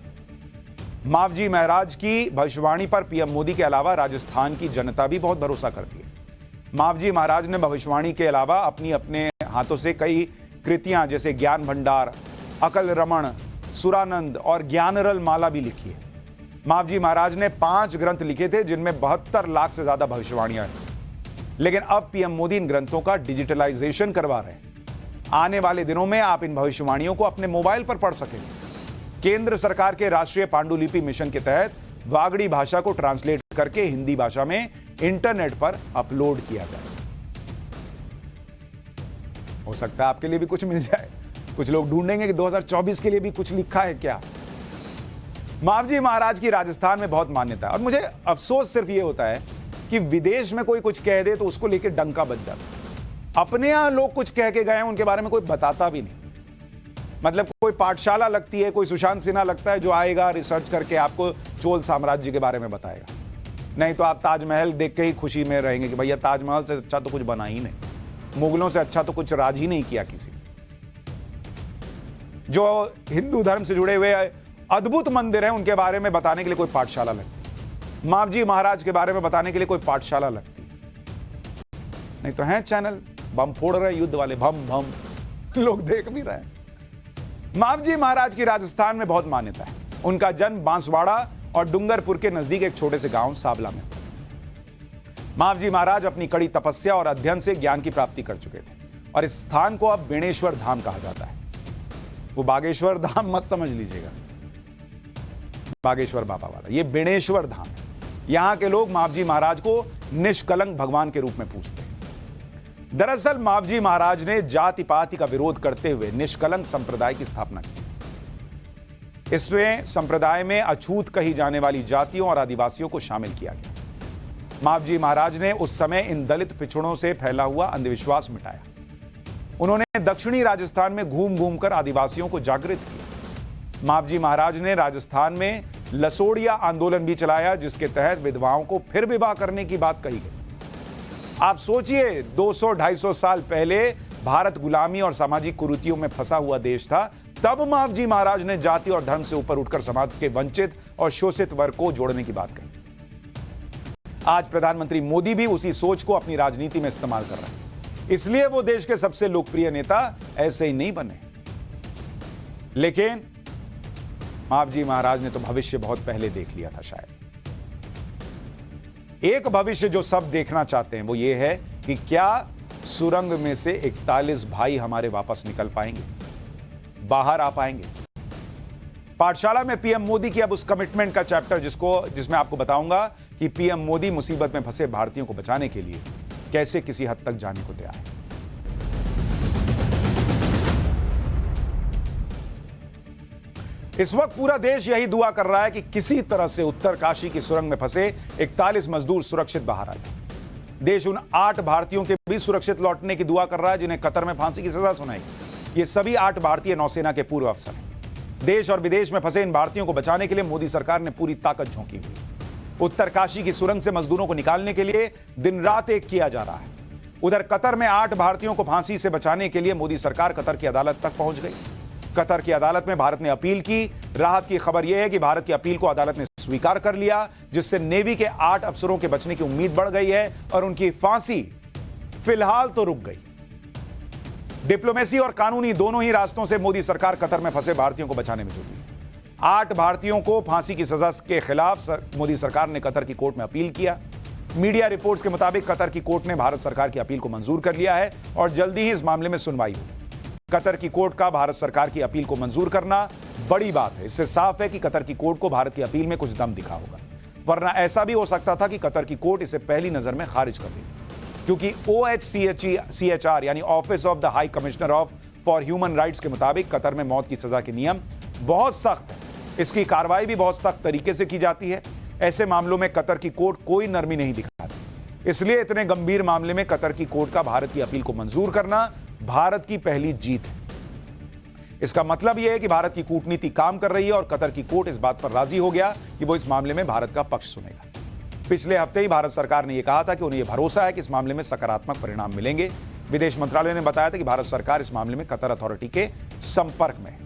मावजी महाराज की भविष्यवाणी पर पीएम मोदी के अलावा राजस्थान की जनता भी बहुत भरोसा करती है। मावजी महाराज ने भविष्यवाणी के अलावा अपने हाथों से कई कृतियां जैसे ज्ञान भंडार, अकल रमण, सुरानंद और ज्ञानरल माला भी लिखी है। मावजी महाराज ने 5 ग्रंथ लिखे थे जिनमें 72 लाख से ज्यादा भविष्यवाणियां हैं। लेकिन अब पीएम मोदी इन ग्रंथों का डिजिटलाइजेशन करवा रहे हैं। आने वाले दिनों में आप इन भविष्यवाणियों को अपने मोबाइल पर पढ़ सकेंगे। केंद्र सरकार के राष्ट्रीय पांडुलिपि मिशन के तहत वागड़ी भाषा को ट्रांसलेट करके हिंदी भाषा में इंटरनेट पर अपलोड किया जाए। हो सकता है आपके लिए भी कुछ मिल जाए। कुछ लोग ढूंढेंगे कि 2024 के लिए भी कुछ लिखा है क्या। मावजी महाराज की राजस्थान में बहुत मान्यता है, और मुझे अफसोस सिर्फ ये होता है कि विदेश में कोई कुछ कह दे तो उसको लेकर डंका बज जाता है। अपने यहां लोग कुछ कह के गए हैं, उनके बारे में कोई बताता भी नहीं। मतलब कोई पाठशाला लगती है, कोई सुशांत सिन्हा लगता है जो आएगा रिसर्च करके आपको चोल साम्राज्य के बारे में बताएगा। नहीं तो आप ताजमहल देख के ही खुशी में रहेंगे कि भैया ताजमहल से अच्छा तो कुछ बना ही नहीं, मुगलों से अच्छा तो कुछ राज ही नहीं किया किसी। जो हिंदू धर्म से जुड़े हुए अद्भुत मंदिर हैं उनके बारे में बताने के लिए कोई पाठशाला लगती, मावजी महाराज के बारे में बताने के लिए कोई पाठशाला लगती। नहीं तो हैं चैनल बम फोड़ रहे युद्ध वाले, बम बम, लोग देख भी रहे हैं। मावजी महाराज की राजस्थान में बहुत मान्यता है। उनका जन्म बांसवाड़ा और डूंगरपुर के नजदीक एक छोटे से गांव साबला में। मावजी महाराज अपनी कड़ी तपस्या और अध्ययन से ज्ञान की प्राप्ति कर चुके थे और इस स्थान को अब बेणेश्वर धाम कहा जाता है। वो बागेश्वर धाम मत समझ लीजिएगा, बागेश्वर बाबा वाला, ये बेणेश्वर धाम है। यहां के लोग मावजी महाराज को निष्कलंक भगवान के रूप में पूजते हैं। दरअसल मावजी महाराज ने जाति पाति का विरोध करते हुए निष्कलंक संप्रदाय की स्थापना की। इसमें संप्रदाय में अछूत कही जाने वाली जातियों और आदिवासियों को शामिल किया गया। मावजी महाराज ने उस समय इन दलित पिछड़ों से फैला हुआ अंधविश्वास मिटाया। उन्होंने दक्षिणी राजस्थान में घूम घूम कर आदिवासियों को जागृत किया। मावजी महाराज ने राजस्थान में लसोड़िया आंदोलन भी चलाया, जिसके तहत विधवाओं को फिर विवाह करने की बात कही गई। आप सोचिए, 200-250 साल पहले भारत गुलामी और सामाजिक कुरीतियों में फंसा हुआ देश था, तब मावजी महाराज ने जाति और धर्म से ऊपर उठकर समाज के वंचित और शोषित वर्ग को जोड़ने की बात कही। आज प्रधानमंत्री मोदी भी उसी सोच को अपनी राजनीति में इस्तेमाल कर रहे हैं, इसलिए वो देश के सबसे लोकप्रिय नेता ऐसे ही नहीं बने। लेकिन मावजी महाराज ने तो भविष्य बहुत पहले देख लिया था। शायद एक भविष्य जो सब देखना चाहते हैं वो ये है कि क्या सुरंग में से 41 भाई हमारे वापस निकल पाएंगे, बाहर आ पाएंगे। पाठशाला में पीएम मोदी की अब उस कमिटमेंट का चैप्टर जिसमें आपको बताऊंगा कि पीएम मोदी मुसीबत में फंसे भारतीयों को बचाने के लिए कैसे किसी हद तक जाने को तैयार है। इस वक्त पूरा देश यही दुआ कर रहा है कि किसी तरह से उत्तरकाशी की सुरंग में फंसे 41 मजदूर सुरक्षित बाहर आ जाए। देश उन 8 भारतीयों के भी सुरक्षित लौटने की दुआ कर रहा है जिन्हें कतर में फांसी की सजा सुनाई। ये सभी 8 भारतीय नौसेना के पूर्व अफसर हैं। देश और विदेश में फंसे इन भारतीयों को बचाने के लिए मोदी सरकार ने पूरी ताकत झोंकी हुई। उत्तरकाशी की सुरंग से मजदूरों को निकालने के लिए दिन रात एक किया जा रहा है। उधर कतर में 8 भारतीयों को फांसी से बचाने के लिए मोदी सरकार कतर की अदालत तक पहुंच गई। कतर की अदालत में भारत ने अपील की। राहत की खबर यह है कि भारत की अपील को अदालत ने स्वीकार कर लिया, जिससे नेवी के 8 अफसरों के बचने की उम्मीद बढ़ गई है और उनकी फांसी फिलहाल तो रुक गई। डिप्लोमेसी और कानूनी दोनों ही रास्तों से मोदी सरकार कतर में फंसे भारतीयों को बचाने में जुटी है। 8 भारतीयों को फांसी की सजा के खिलाफ मोदी सरकार ने कतर की कोर्ट में अपील किया। मीडिया रिपोर्ट्स के मुताबिक कतर की कोर्ट ने भारत सरकार की अपील को मंजूर कर लिया है और जल्दी ही इस मामले में सुनवाई होगी। कतर की कोर्ट का भारत सरकार की अपील को मंजूर करना बड़ी बात है। इससे साफ है कि कतर की कोर्ट को भारत की अपील में कुछ दम दिखा होगा, वरना ऐसा भी हो सकता था कि कतर की कोर्ट इसे पहली नजर में खारिज कर देती, क्योंकि OHCHR यानी office of the high commissioner for human rights के मुताबिक कतर में मौत की सजा के नियम बहुत सख्त है। इसकी कार्रवाई भी बहुत सख्त तरीके से की जाती है। ऐसे मामलों में कतर की कोर्ट कोई नरमी नहीं दिखाती। इसलिए इतने गंभीर मामले में कतर की कोर्ट का भारत की अपील को मंजूर करना भारत की पहली जीत है। इसका मतलब यह है कि भारत की कूटनीति काम कर रही है और कतर की कोर्ट इस बात पर राजी हो गया कि वो इस मामले में भारत का पक्ष सुनेगा। पिछले हफ्ते ही भारत सरकार ने यह कहा था कि उन्हें यह भरोसा है कि इस मामले में सकारात्मक परिणाम मिलेंगे। विदेश मंत्रालय ने बताया था कि भारत सरकार इस मामले में कतर अथॉरिटी के संपर्क में है।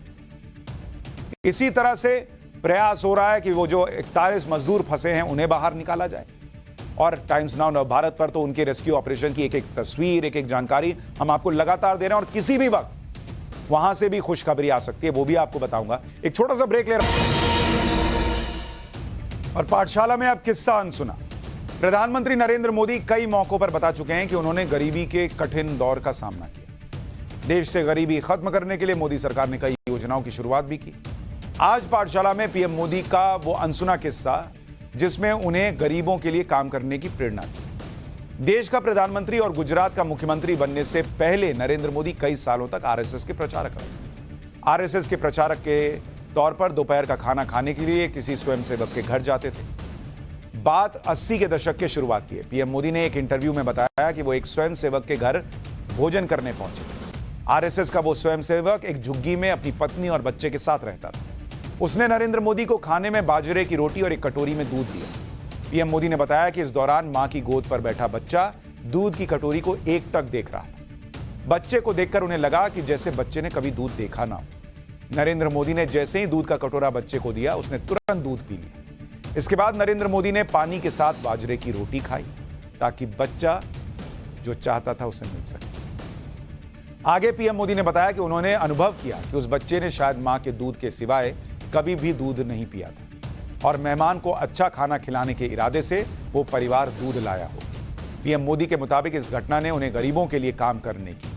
इसी तरह से प्रयास हो रहा है कि वो जो 41 मजदूर फंसे हैं उन्हें बाहर निकाला जाए। और टाइम्स नाउ भारत पर तो उनके रेस्क्यू ऑपरेशन की एक तस्वीर, एक जानकारी हम आपको लगातार दे रहे हैं और किसी भी वक्त वहां से भी खुशखबरी आ सकती है, वो भी आपको बताऊंगा। एक छोटा सा ब्रेक ले रहा हूं और पाठशाला में अब किस्सा अनसुना। प्रधानमंत्री नरेंद्र मोदी कई मौकों पर बता चुके हैं कि उन्होंने गरीबी के कठिन दौर का सामना किया। देश से गरीबी खत्म करने के लिए मोदी सरकार ने कई योजनाओं की शुरुआत भी की। आज पाठशाला में पीएम मोदी का वो अनसुना किस्सा जिसमें उन्हें गरीबों के लिए काम करने की प्रेरणा दी। देश का प्रधानमंत्री और गुजरात का मुख्यमंत्री बनने से पहले नरेंद्र मोदी कई सालों तक आरएसएस के प्रचारक रहे। आरएसएस के प्रचारक के तौर पर दोपहर का खाना खाने के लिए किसी स्वयंसेवक के घर जाते थे। बात 80 के दशक के शुरुआत की है। पीएम मोदी ने एक इंटरव्यू में बताया कि वो एक स्वयंसेवक के घर भोजन करने पहुंचे। आरएसएस का वो स्वयंसेवक एक झुग्गी में अपनी पत्नी और बच्चे के साथ रहता था। उसने नरेंद्र मोदी को खाने में बाजरे की रोटी और एक कटोरी में दूध दिया। पीएम मोदी ने बताया कि इस दौरान मां की गोद पर बैठा बच्चा दूध की कटोरी को एकटक देख रहा था। बच्चे को देखकर उन्हें लगा कि जैसे बच्चे ने कभी दूध देखा ना हो। नरेंद्र मोदी ने जैसे ही दूध का कटोरा बच्चे को दिया, उसने तुरंत दूध पी लिया। इसके बाद नरेंद्र मोदी ने पानी के साथ बाजरे की रोटी खाई ताकि बच्चा जो चाहता था उसे मिल सके। आगे पीएम मोदी ने बताया कि उन्होंने अनुभव किया कि उस बच्चे ने शायद मां के दूध के सिवाय कभी भी दूध नहीं पिया था और मेहमान को अच्छा खाना खिलाने के इरादे से वो परिवार दूध लाया हो। पीएम मोदी के मुताबिक इस घटना ने उन्हें गरीबों के लिए काम करने की